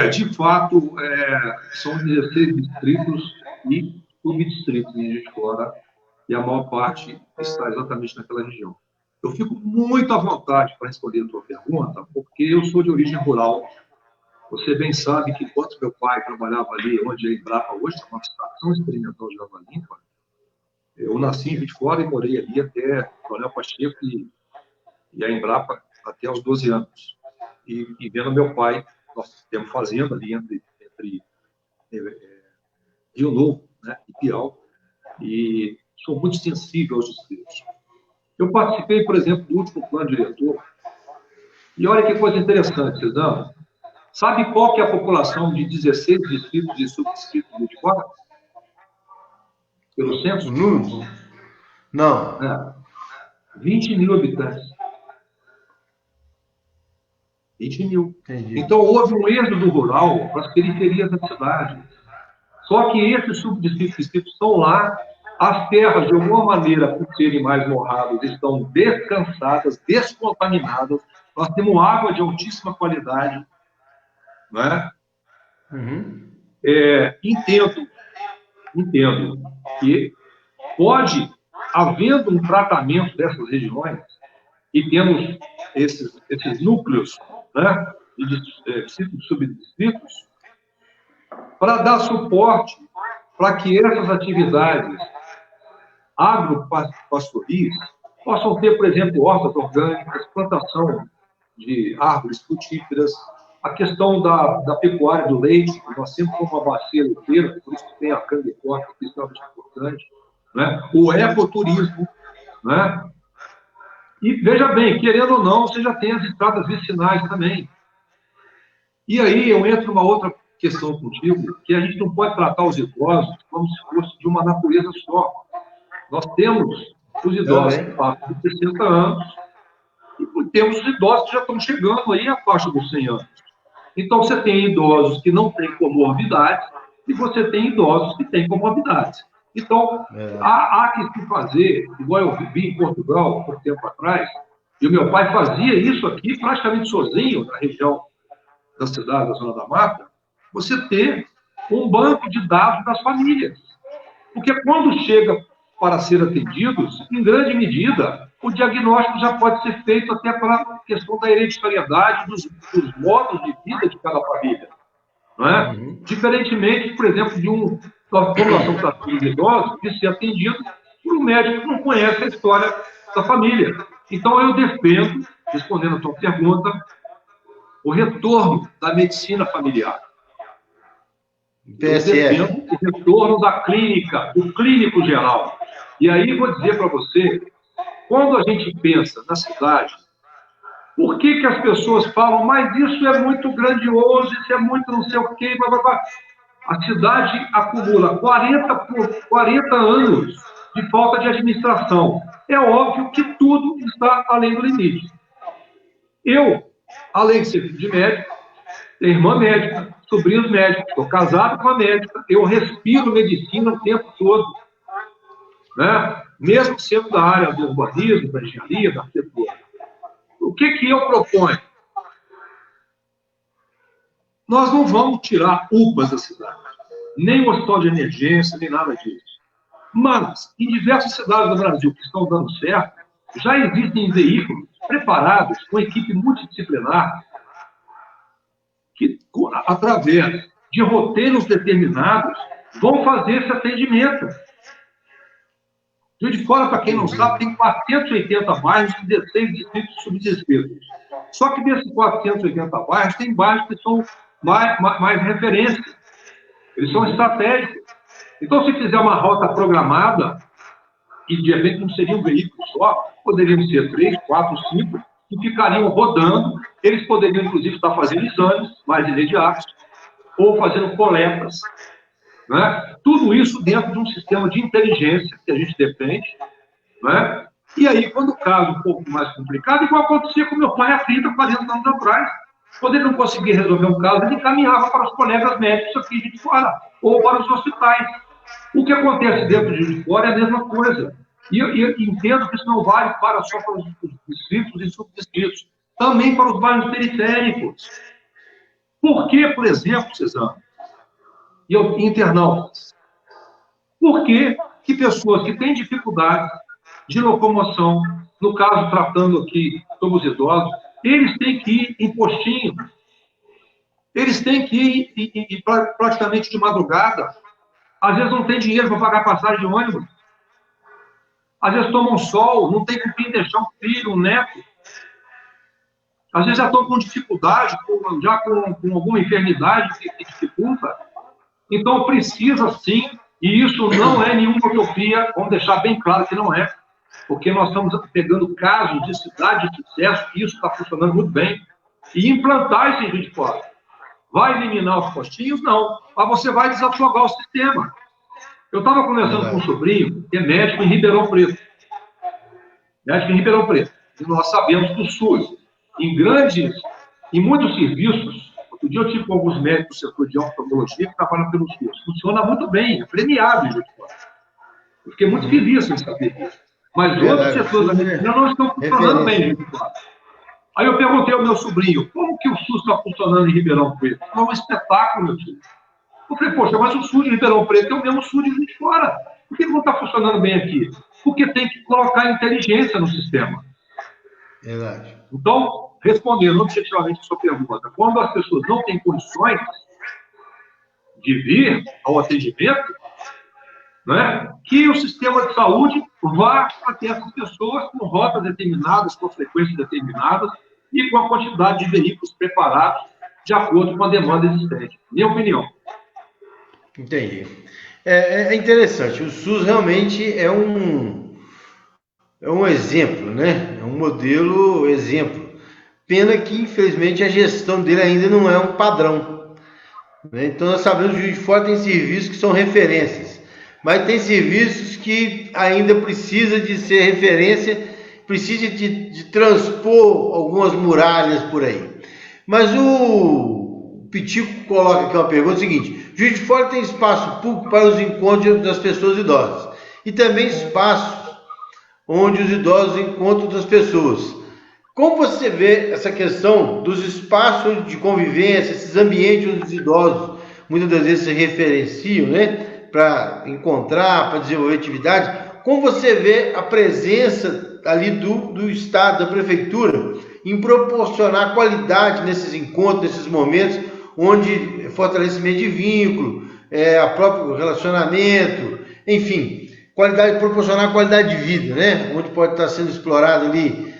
De fato, são 16 distritos e subdistritos em Juiz de Fora, e a maior parte está exatamente naquela região. Eu fico muito à vontade para responder a tua pergunta, porque eu sou de origem rural. Você bem sabe que enquanto meu pai trabalhava ali, onde é Embrapa hoje, é uma estação experimental de água limpa, eu nasci em Juiz de Fora e morei ali até Coronel Pacheco e a Embrapa até os 12 anos. E vendo meu pai, nós temos fazenda ali entre Rio Novo, né, e Piau, e sou muito sensível aos distritos. Eu participei, por exemplo, do último plano diretor, e olha que coisa interessante, Cezano. Sabe qual que é a população de 16 distritos e subdistritos de Juiz de Fora? Pelo censo? Não. 20 mil habitantes. 20 mil. Entendi. Então, houve um êxodo rural para as periferias da cidade. Só que esses subdistritos estão lá, as terras, de alguma maneira, por serem mais morradas, estão descansadas, descontaminadas, nós temos água de altíssima qualidade, não é? Uhum. Entendo que pode, havendo um tratamento dessas regiões, e temos esses núcleos, né, de subdistritos, para dar suporte para que essas atividades agropastoris possam ter, por exemplo, hortas orgânicas, plantação de árvores frutíferas, a questão da pecuária do leite, que nós sempre fomos uma bacia leiteira, por isso que tem a cana de corte, que é extremamente importante, né? O ecoturismo, né? E veja bem, querendo ou não, você já tem as estradas vicinais também. E aí eu entro numa outra questão contigo, que a gente não pode tratar os idosos como se fosse de uma natureza só. Nós temos os idosos que passam de 60 anos e temos os idosos que já estão chegando aí à faixa dos 100 anos. Então, você tem idosos que não têm comorbidades e você tem idosos que têm comorbidades. Então, há que se fazer, igual eu vivi em Portugal, por tempo atrás, e o meu pai fazia isso aqui praticamente sozinho, na região da cidade, da Zona da Mata, você ter um banco de dados das famílias. Porque quando chega para ser atendidos, em grande medida, o diagnóstico já pode ser feito até pela questão da hereditariedade dos modos de vida de cada família. Não é? Diferentemente, por exemplo, de uma população de idosos de ser atendido por um médico que não conhece a história da família. Então, eu defendo, respondendo a tua pergunta, o retorno da medicina familiar. Eu defendo o retorno da clínica, do clínico geral. E aí vou dizer para você, quando a gente pensa na cidade, por que as pessoas falam, mas isso é muito grandioso, isso é muito não sei o quê, blá, blá, blá. A cidade acumula 40 anos de falta de administração. É óbvio que tudo está além do limite. Eu, além de ser filho de médico, tenho irmã médica, sobrinhos médicos, estou casado com uma médica, eu respiro medicina o tempo todo, né? Mesmo sendo da área do urbanismo, da engenharia, da arquitetura. O que eu proponho? Nós não vamos tirar UPAs da cidade, nem o hospital de emergência, nem nada disso. Mas, em diversas cidades do Brasil que estão dando certo, já existem veículos preparados, com equipe multidisciplinar, que, através de roteiros determinados, vão fazer esse atendimento. Juiz de Fora, para quem não sabe, tem 480 bairros e 16 distritos subdistritos. Só que desses 480 bairros, tem bairros que são mais referência. Eles são estratégicos. Então, se fizer uma rota programada, e de repente não seria um veículo só, poderiam ser 3, 4, 5, que ficariam rodando. Eles poderiam, inclusive, estar fazendo exames mais imediatos, ou fazendo coletas. Né? Tudo isso dentro de um sistema de inteligência que a gente defende. Né? E aí, quando o caso é um pouco mais complicado, igual acontecia com meu pai há 30, 40 anos atrás. Quando ele não conseguia resolver um caso, ele encaminhava para os colegas médicos aqui de fora, ou para os hospitais. O que acontece dentro de Juiz de Fora é a mesma coisa. E eu entendo que isso não vale só para os distritos e subdistritos, também para os bairros periféricos. Por que, por exemplo, Cezanne, e internautas, por que pessoas que têm dificuldade de locomoção, no caso, tratando aqui sobre os idosos, eles têm que ir em postinho, eles têm que ir praticamente de madrugada, às vezes não tem dinheiro para pagar passagem de ônibus, às vezes tomam sol, não tem com quem deixar um filho, um neto, às vezes já estão com dificuldade, já com alguma enfermidade que dificulta. Então, precisa sim, e isso não é nenhuma utopia, vamos deixar bem claro que não é, porque nós estamos pegando casos de cidade de sucesso, e isso está funcionando muito bem, e implantar esse Juiz de Fora. Vai eliminar os postinhos? Não, mas você vai desafogar o sistema. Eu estava conversando com um sobrinho, que é médico em Ribeirão Preto. Médico em Ribeirão Preto. E nós sabemos que o SUS, em muitos serviços, outro dia eu tive com alguns médicos do setor de oftalmologia que trabalham pelo SUS. Funciona muito bem, é premiado em Juiz de Fora. Eu fiquei muito feliz em saber disso. Mas outros setores da medicina não estão funcionando bem em Juiz de Fora. Aí eu perguntei ao meu sobrinho, como que o SUS está funcionando em Ribeirão Preto? É um espetáculo, meu filho. Eu falei, poxa, mas o SUS de Ribeirão Preto é o mesmo SUS de Juiz de Fora. Por que não está funcionando bem aqui? Porque tem que colocar inteligência no sistema. Verdade. Então, respondendo objetivamente a sua pergunta, quando as pessoas não têm condições de vir ao atendimento, né, que o sistema de saúde vá até essas pessoas com rotas determinadas, com frequências determinadas e com a quantidade de veículos preparados de acordo com a demanda existente. Minha opinião. Entendi. É interessante. O SUS realmente é um exemplo, né? É um modelo exemplo. Pena que, infelizmente, a gestão dele ainda não é um padrão. Né? Então, nós sabemos que o Juiz de Fora tem serviços que são referências, mas tem serviços que ainda precisa de ser referência, precisa de transpor algumas muralhas por aí. Mas o Pitico coloca aqui uma pergunta seguinte: Juiz de Fora tem espaço público para os encontros das pessoas idosas e também espaços onde os idosos encontram outras pessoas. Como você vê essa questão dos espaços de convivência, esses ambientes onde os idosos muitas das vezes se referenciam, né, para encontrar, para desenvolver atividade? Como você vê a presença ali do Estado, da Prefeitura, em proporcionar qualidade nesses encontros, nesses momentos, onde fortalecimento de vínculo, a próprio relacionamento, enfim, proporcionar qualidade de vida, né? Onde pode estar sendo explorado ali,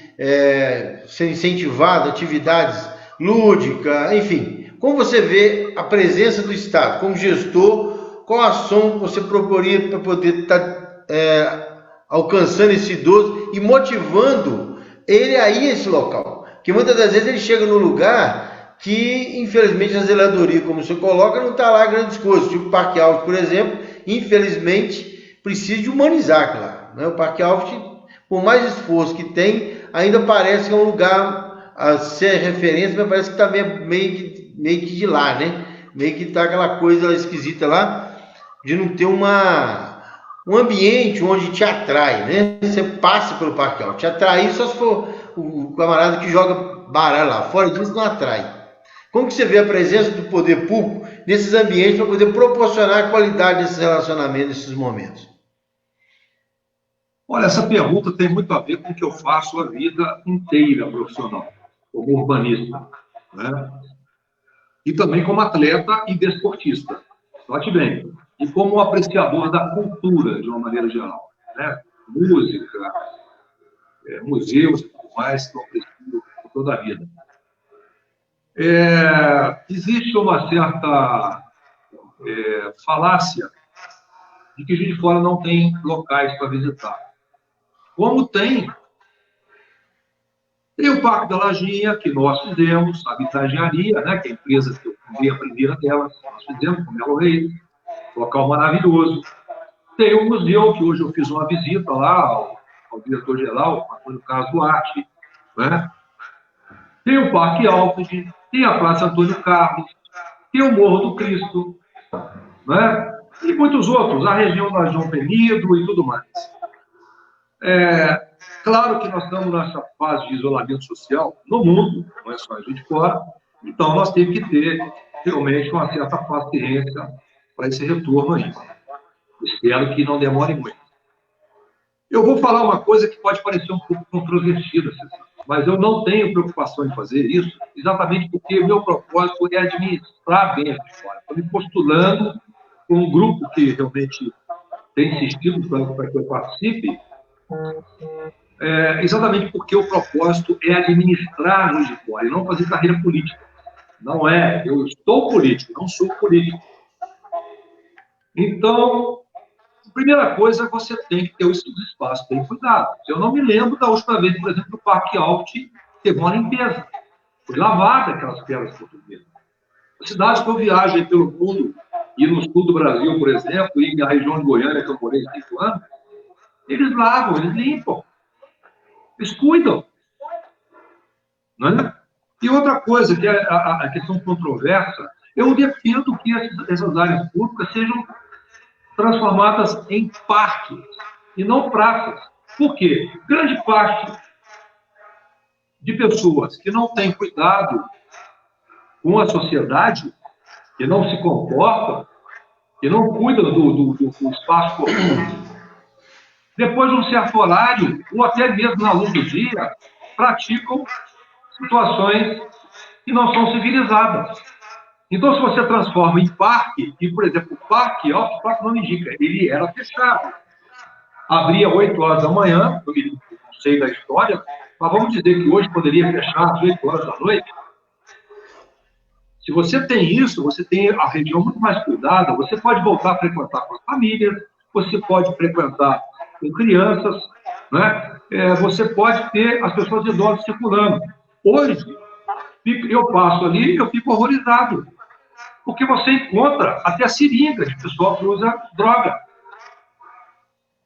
ser incentivado atividades lúdicas, enfim. Como você vê a presença do Estado como gestor? Qual ação você proporia para poder estar alcançando esse idoso e motivando ele a ir a esse local? Porque muitas das vezes ele chega no lugar que, infelizmente, a zeladoria, como você coloca, não está lá grandes coisas. Tipo o Parque Alves, por exemplo, infelizmente, precisa de humanizar aquilo lá, né? O Parque Alves, por mais esforço que tem, ainda parece que é um lugar a ser referência, mas parece que está meio que de lá, né? Meio que está aquela coisa esquisita lá, de não ter um ambiente onde te atrai, né? Você passa pelo Parque Alves, te atrair só se for o camarada que joga baralho lá, fora disso não atrai. Como que você vê a presença do poder público nesses ambientes para poder proporcionar a qualidade desses relacionamentos, nesses momentos? Olha, essa pergunta tem muito a ver com o que eu faço a vida inteira profissional, como urbanista, né? E também como atleta e desportista. Note bem, e como apreciador da cultura, de uma maneira geral, né? Música, museus e tudo mais, que eu aprecio toda a vida. Existe uma certa falácia de que Juiz de Fora não tem locais para visitar. Como tem o Parque da Lajinha, que nós fizemos, a Engenharia, né, que é a empresa que eu fundei a primeira delas, nós fizemos com o Melo Reis, local maravilhoso. Tem o museu, que hoje eu fiz uma visita lá ao diretor-geral, Antônio Carlos Duarte, né? Tem o Parque Alpes, tem a Praça Antônio Carlos, tem o Morro do Cristo, né? E muitos outros, a região da João Penido e tudo mais. Claro que nós estamos nessa fase de isolamento social no mundo, não é só a gente fora, então nós temos que ter realmente uma certa paciência para esse retorno aí. Espero que não demore muito. Eu vou falar uma coisa que pode parecer um pouco controvertida, mas eu não tenho preocupação em fazer isso, exatamente porque o meu propósito é administrar bem a Juiz de Fora. Estou me postulando com um grupo que realmente tem insistido para que eu participe, exatamente porque o propósito é administrar a Juiz de Fora e não fazer carreira política. Não é, eu estou político, não sou político. Então, a primeira coisa, você tem que ter esses espaços bem cuidados. Eu não me lembro da última vez, por exemplo, o Parque Alpes teve uma limpeza. Foi lavada aquelas pedras portuguesas. As cidades que eu viajo pelo mundo, e no sul do Brasil, por exemplo, e na região de Goiânia, que eu morei 5 anos, eles lavam, eles limpam. Eles cuidam. Né? E outra coisa, que é a questão controversa, eu defendo que essas áreas públicas sejam transformadas em parques e não praças. Por quê? Grande parte de pessoas que não têm cuidado com a sociedade, que não se comportam, que não cuidam do espaço comum, depois de um certo horário, ou até mesmo na luz do dia, praticam situações que não são civilizadas. Então, se você transforma em parque, e, por exemplo, o parque, o próprio nome indica, ele era fechado. Abria às 8 horas da manhã, eu não sei da história, mas vamos dizer que hoje poderia fechar às 8 horas da noite. Se você tem isso, você tem a região muito mais cuidada, você pode voltar a frequentar com as famílias, você pode frequentar com crianças, né? Você pode ter as pessoas idosas circulando. Hoje, eu passo ali e eu fico horrorizado, porque você encontra até seringa de pessoal que usa droga.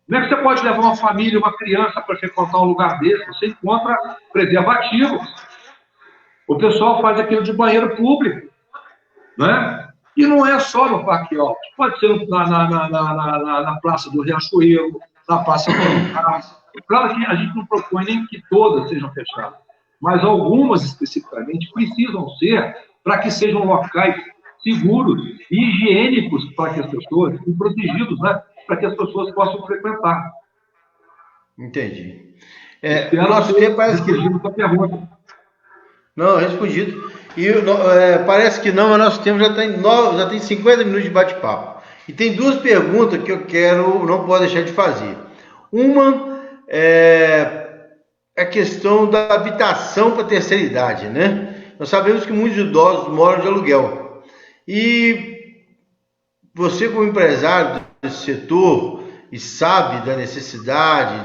Como é que você pode levar uma família, uma criança para frequentar um lugar desse? Você encontra preservativos. O pessoal faz aquilo de banheiro público. Né? E não é só no Parque Alpes. Pode ser na Praça do Riachuelo, na Praça do Carlos. Claro que a gente não propõe nem que todas sejam fechadas, mas algumas especificamente precisam ser para que sejam locais seguros e higiênicos para que as pessoas, e protegidos, né? Para que as pessoas possam frequentar. Entendi. O nosso tempo parece que... pergunta. Não, respondido. E parece que não, mas nosso tempo já tem 50 minutos de bate-papo. E tem duas perguntas que eu não posso deixar de fazer. Uma é a questão da habitação para a terceira idade, né? Nós sabemos que muitos idosos moram de aluguel. E você, como empresário desse setor, e sabe da necessidade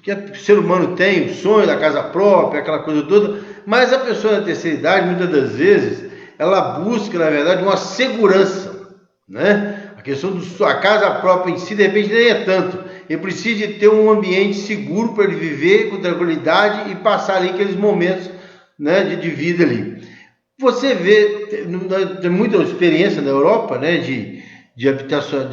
que o ser humano tem, o sonho da casa própria, aquela coisa toda, mas a pessoa da terceira idade, muitas das vezes, ela busca, na verdade, uma segurança, né? A questão da sua casa própria em si, de repente, nem é tanto. Ele precisa de ter um ambiente seguro para ele viver com tranquilidade e passar ali aqueles momentos, né, de vida ali. Você vê, tem muita experiência na Europa, né, de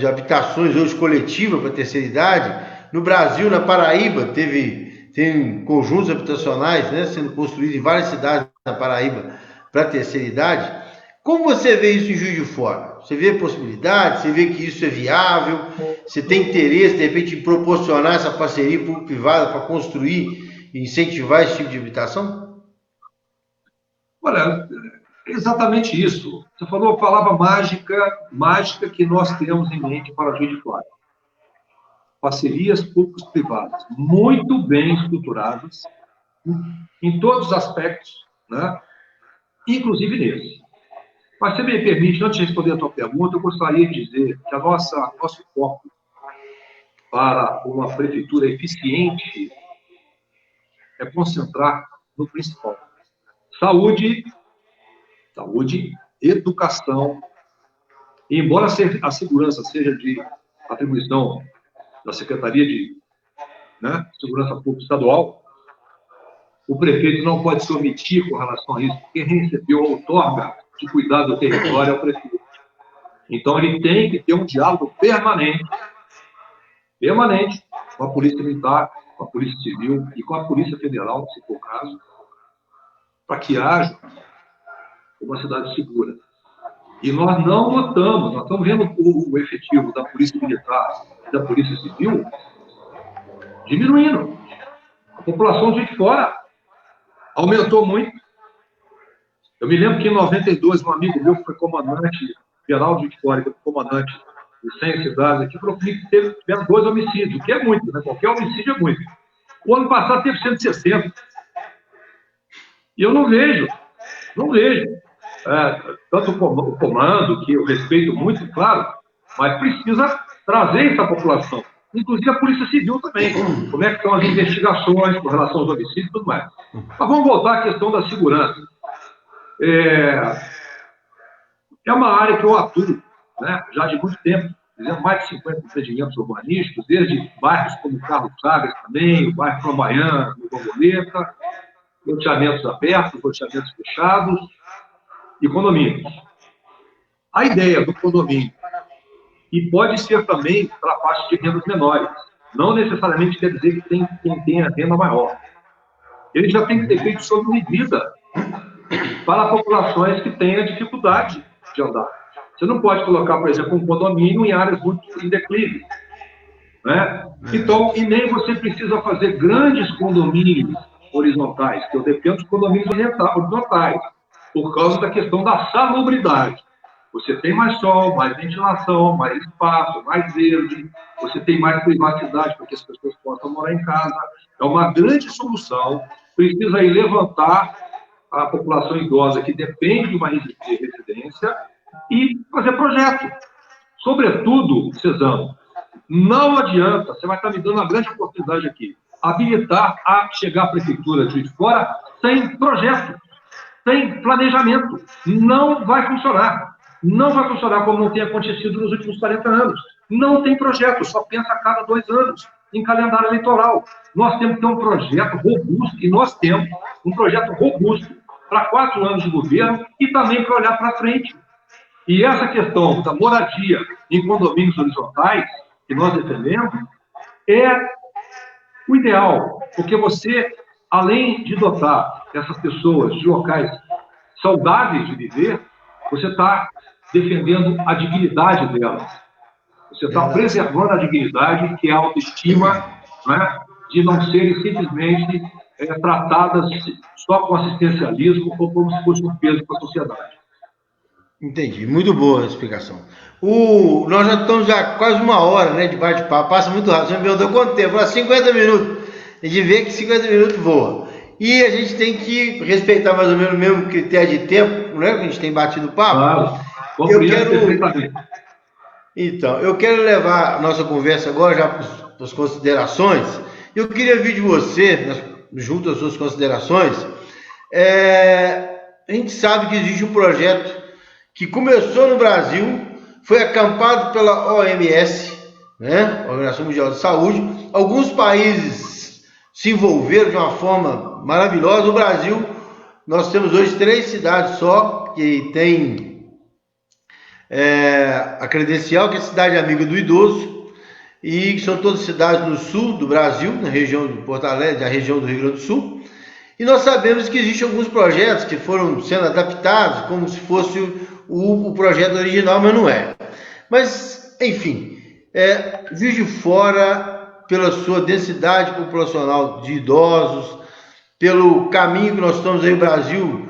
habitações hoje coletivas para a terceira idade. No Brasil, na Paraíba, tem conjuntos habitacionais, né, sendo construídos em várias cidades da Paraíba para a terceira idade. Como você vê isso em Juiz de Fora? Você vê possibilidade, você vê que isso é viável, você tem interesse, de repente, em proporcionar essa parceria público-privada para construir e incentivar esse tipo de habitação? Olha, é exatamente isso. Você falou a palavra mágica que nós temos em mente para Juiz de Fora. Parcerias públicos-privadas muito bem estruturadas, em todos os aspectos, né? Inclusive nesse. Mas se me permite, antes de responder a tua pergunta, eu gostaria de dizer que nosso foco para uma prefeitura eficiente é concentrar no principal. Saúde, educação, e embora a segurança seja de atribuição da Secretaria de Segurança Pública Estadual, o prefeito não pode se omitir com relação a isso, porque quem recebeu a outorga de cuidar do território é o prefeito. Então, ele tem que ter um diálogo permanente com a Polícia Militar, com a Polícia Civil e com a Polícia Federal, se for o caso, para que haja uma cidade segura. E nós não notamos, nós estamos vendo o efetivo da Polícia Militar e da Polícia Civil diminuindo. A população de fora aumentou muito. Eu me lembro que em 92, um amigo meu que foi comandante, Geraldo de Fora, que foi comandante de 100 cidades aqui, falou que tiveram 2 homicídios, o que é muito, né? Qualquer homicídio é muito. O ano passado teve 160. E eu não vejo. Tanto o comando, que eu respeito muito, claro, mas precisa trazer essa população. Inclusive a Polícia Civil também. Como é que estão as investigações com relação aos homicídios e tudo mais. Mas vamos voltar à questão da segurança. É uma área que eu atuo, né, já de muito tempo. Fizemos mais de 50 empreendimentos urbanísticos, desde bairros como Carlos Chagas também, o bairro Flamboyant, no Borboleta, loteamentos abertos, loteamentos fechados e condomínios. A ideia do condomínio, e pode ser também para a parte de rendas menores, não necessariamente quer dizer que quem tem a renda maior. Ele já tem que ter feito sob medida para populações que tenham dificuldade de andar. Você não pode colocar, por exemplo, um condomínio em áreas muito em declive, né? Então, e nem você precisa fazer grandes condomínios horizontais, que eu defendo os condomínios horizontais, por causa da questão da salubridade. Você tem mais sol, mais ventilação, mais espaço, mais verde, você tem mais privacidade para que as pessoas possam morar em casa. É uma grande solução. Precisa aí levantar a população idosa que depende de uma residência e fazer projeto. Sobretudo, Cezano, não adianta, você vai estar me dando uma grande oportunidade aqui, habilitar a chegar à prefeitura de Juiz de Fora sem projeto, sem planejamento. Não vai funcionar. Não vai funcionar como não tem acontecido nos últimos 40 anos. Não tem projeto, só pensa a cada 2 anos em calendário eleitoral. Nós temos que ter um projeto robusto, e nós temos um projeto robusto para 4 anos de governo e também para olhar para frente. E essa questão da moradia em condomínios horizontais, que nós defendemos, é o ideal, porque você, além de dotar essas pessoas de locais saudáveis de viver, você está defendendo a dignidade delas. Você está preservando a dignidade, que é a autoestima, né, de não serem simplesmente tratadas só com assistencialismo ou como se fosse um peso para a sociedade. Entendi, muito boa a explicação. Nós já estamos quase 1 hora, né, de bate-papo, passa muito rápido. Você me perguntou quanto tempo? 50 minutos. A gente vê que 50 minutos voa. E a gente tem que respeitar mais ou menos o mesmo critério de tempo, né, que a gente tem batido papo. Claro. Então, eu quero levar a nossa conversa agora já para as considerações. Eu queria ouvir de você, junto às suas considerações, a gente sabe que existe um projeto que começou no Brasil, foi acampado pela OMS, né, Organização Mundial de Saúde. Alguns países se envolveram de uma forma maravilhosa. No Brasil, nós temos hoje 3 cidades só que tem a credencial, que é a Cidade Amiga do Idoso, e são todas cidades no sul do Brasil, na região de Porto Alegre, da região do Rio Grande do Sul. E nós sabemos que existem alguns projetos que foram sendo adaptados, como se fosse o projeto original, mas não é. Mas, enfim, Juiz de Fora, pela sua densidade populacional de idosos, pelo caminho que nós estamos aí no Brasil,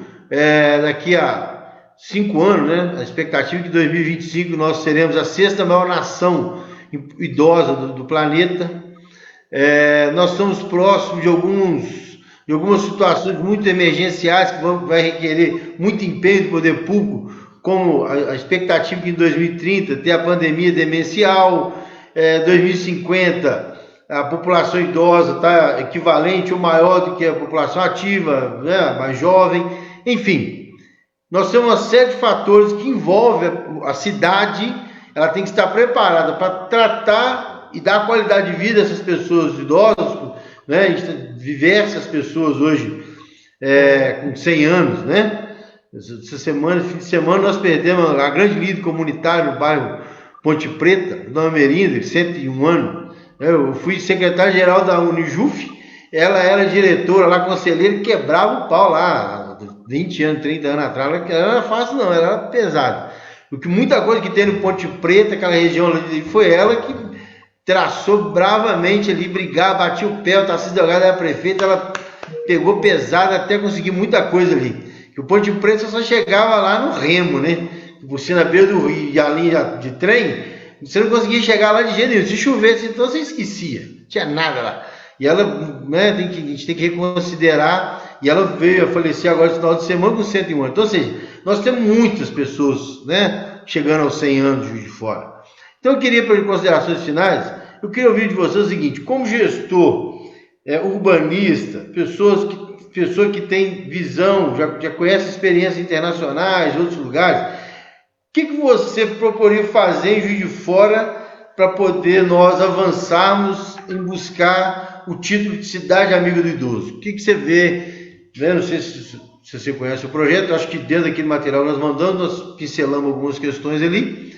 daqui a 5 anos, né? A expectativa é que em 2025 nós seremos a 6ª maior nação idosa do planeta. Nós estamos próximos de algumas situações muito emergenciais que vai requerer muito empenho do poder público, como a expectativa que em 2030 ter a pandemia demencial, 2050 a população idosa está equivalente ou maior do que a população ativa, né, mais jovem, enfim. Nós temos uma série de fatores que envolvem a cidade, ela tem que estar preparada para tratar e dar qualidade de vida a essas pessoas idosas, né? A gente tem diversas pessoas hoje com 100 anos, né? Essa semana, fim de semana, nós perdemos a grande líder comunitária no bairro Ponte Preta, Dona Merinda, 101 anos. Eu fui secretário-geral da Unijuf, ela era diretora lá, conselheira, e quebrava o pau lá, 20 anos, 30 anos atrás, ela não era fácil não, ela era pesada. Porque muita coisa que tem no Ponte Preta, aquela região ali, foi ela que traçou bravamente ali, brigava, batia o pé, o Tarcísio Delgado era prefeito, ela pegou pesado até conseguir muita coisa ali. Que o Ponte Preta só chegava lá no Remo, né? Você na beira do rio e a linha de trem, você não conseguia chegar lá de jeito nenhum. Se chovesse, então você esquecia, não tinha nada lá. E ela, né, a gente tem que reconsiderar, e ela veio a falecer agora no final de semana com 101 anos. Então, ou seja, nós temos muitas pessoas, né, chegando aos 100 anos de Juiz de Fora. Então, eu queria, para considerações finais, eu queria ouvir de vocês o seguinte: como gestor, urbanista, pessoa que tem visão, já conhece experiências internacionais, outros lugares, o que você proporia fazer em Juiz de Fora para poder nós avançarmos em buscar o título de cidade amiga do idoso? O que você vê, né? Não sei se você conhece o projeto, eu acho que dentro daquele material que nós mandamos, nós pincelamos algumas questões ali.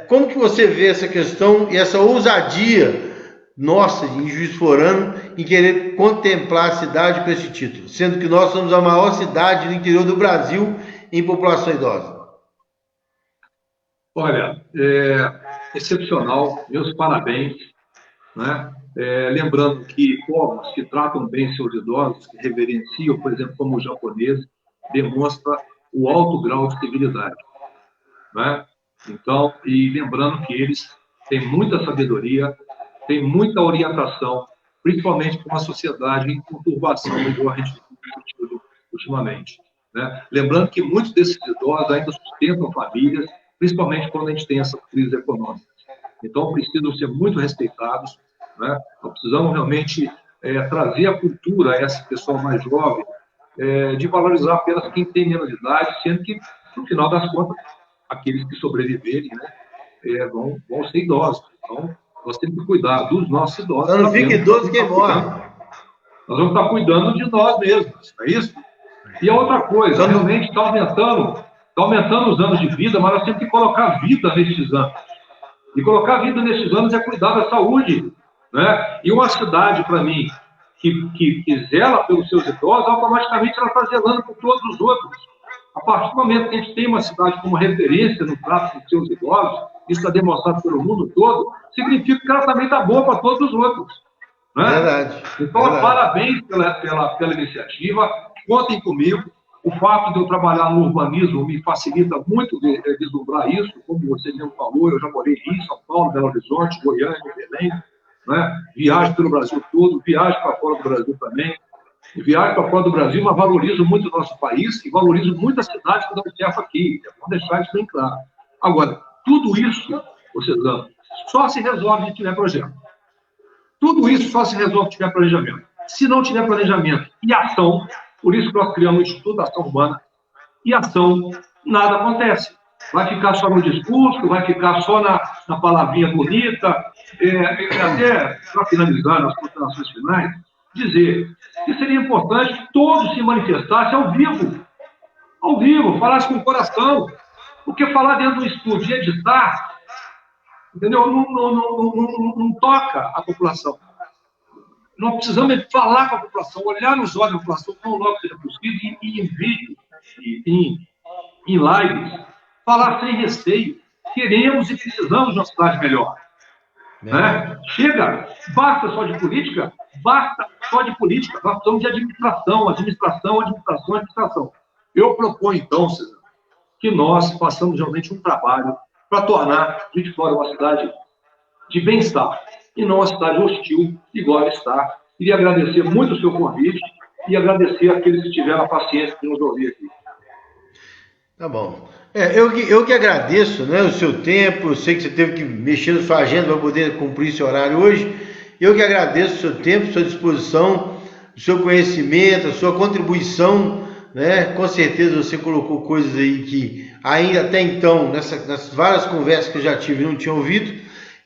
Como que você vê essa questão e essa ousadia nossa, em Juiz Forano, em querer contemplar a cidade com esse título, sendo que nós somos a maior cidade do interior do Brasil em população idosa? Olha, excepcional, meus parabéns, né? Lembrando que povos que tratam bem seus idosos, que reverenciam, por exemplo, como o japonês, demonstra o alto grau de civilidade, né? Então, e lembrando que eles têm muita sabedoria, têm muita orientação, principalmente para uma sociedade em conturbação, igual a gente tem discutido ultimamente, né? Lembrando que muitos desses idosos ainda sustentam famílias, principalmente quando a gente tem essas crises econômicas. Então, precisam ser muito respeitados, né? Nós precisamos realmente trazer a cultura a essa pessoa mais jovem, de valorizar apenas quem tem menos idade, sendo que, no final das contas, aqueles que sobreviverem, né, vão ser idosos. Então, nós temos que cuidar dos nossos idosos. Não fica idoso quem morre. Nós vamos estar cuidando de nós mesmos, não é isso? E a outra coisa, realmente está aumentando os anos de vida, mas nós temos que colocar vida nesses anos. E colocar vida nesses anos é cuidar da saúde, né? E uma cidade, para mim, que zela pelos seus idosos, automaticamente ela está zelando por todos os outros. A partir do momento que a gente tem uma cidade como referência no trato com seus idosos, isso está demonstrado pelo mundo todo, significa que ela também está boa para todos os outros. Né? Verdade. Então, verdade. Parabéns pela iniciativa, contem comigo. O fato de eu trabalhar no urbanismo me facilita muito vislumbrar isso, como você mesmo falou, eu já morei em Rio, São Paulo, Belo Horizonte, Goiânia, Belém, né? Viajo pelo Brasil todo, viajo para fora do Brasil também, viajo para fora do Brasil, mas valorizo muito o nosso país e valorizo muito a cidade que eu observo aqui, vamos deixar isso bem claro. Agora, tudo isso, vocês só se resolve se tiver projeto. Tudo isso só se resolve se tiver planejamento. Se não tiver planejamento e ação, por isso que nós criamos o Instituto da Ação Urbana, e ação, nada acontece. Vai ficar só no discurso, vai ficar só na palavrinha bonita, até para finalizar nas considerações finais, dizer que seria importante que todos se manifestassem ao vivo, falassem com o coração, porque falar dentro do estúdio e editar, entendeu? Não toca a população. Nós precisamos falar com a população, olhar nos olhos da população, tão logo seja possível, e envie, em lives, falar sem receio. Queremos e precisamos de uma cidade melhor. Né? Chega, basta só de política, basta só de política. Nós precisamos de administração. Eu proponho, então, César, que nós façamos realmente um trabalho para tornar Juiz de Fora uma cidade de bem-estar e não uma cidade hostil, igual ela está. Queria agradecer muito o seu convite e agradecer àqueles que tiveram a paciência de nos ouvir aqui. Tá bom. Eu que agradeço, né, o seu tempo. Eu sei que você teve que mexer na sua agenda para poder cumprir esse horário hoje. Eu que agradeço o seu tempo, a sua disposição, o seu conhecimento, a sua contribuição, né? Com certeza você colocou coisas aí que ainda até então, nessas várias conversas que eu já tive, não tinha ouvido.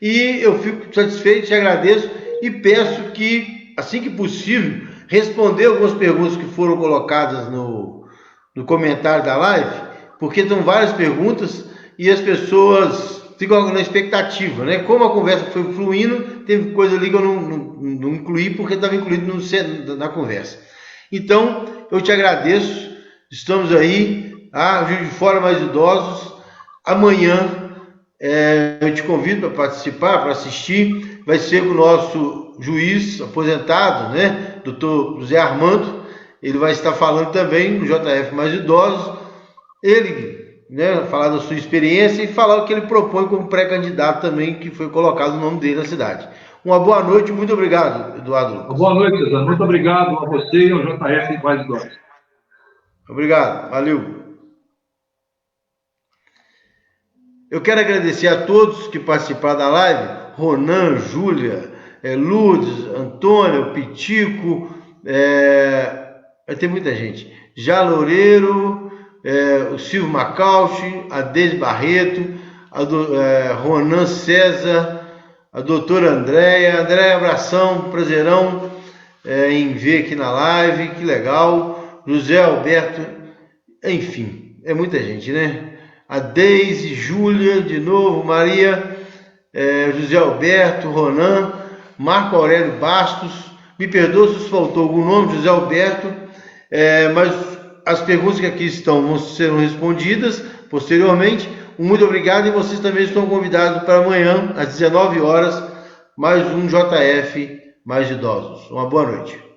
E eu fico satisfeito, te agradeço e peço que, assim que possível, responder algumas perguntas que foram colocadas no comentário da live, porque são várias perguntas e as pessoas ficam na expectativa, né? Como a conversa foi fluindo, teve coisa ali que eu não incluí porque estava incluído na conversa. Então, eu te agradeço, estamos aí, Juiz de Fora Mais Idosos. Amanhã eu te convido para participar, para assistir, vai ser com o nosso juiz aposentado, né? Dr. José Armando. Ele vai estar falando também no JF Mais Idosos. Ele, né, falar da sua experiência e falar o que ele propõe como pré-candidato também, que foi colocado o nome dele na cidade. Uma boa noite, muito obrigado, Eduardo. Uma boa noite, César. Muito obrigado a você e ao JF Mais Idosos. Obrigado, valeu. Eu quero agradecer a todos que participaram da live: Ronan, Júlia, Lourdes, Antônio, Pitico, vai ter muita gente. Já Loureiro, o Silvio Macauchi, a Deise Barreto, Ronan César, a doutora Andréia. Andréia, abração, prazerão em ver aqui na live, que legal. José Alberto, enfim, é muita gente, né? A Deise, Júlia, de novo, Maria, José Alberto, Ronan, Marco Aurélio Bastos. Me perdoa se faltou algum nome, José Alberto, mas as perguntas que aqui estão vão ser respondidas posteriormente. Muito obrigado e vocês também estão convidados para amanhã, às 19 horas, mais um JF Mais Idosos. Uma boa noite.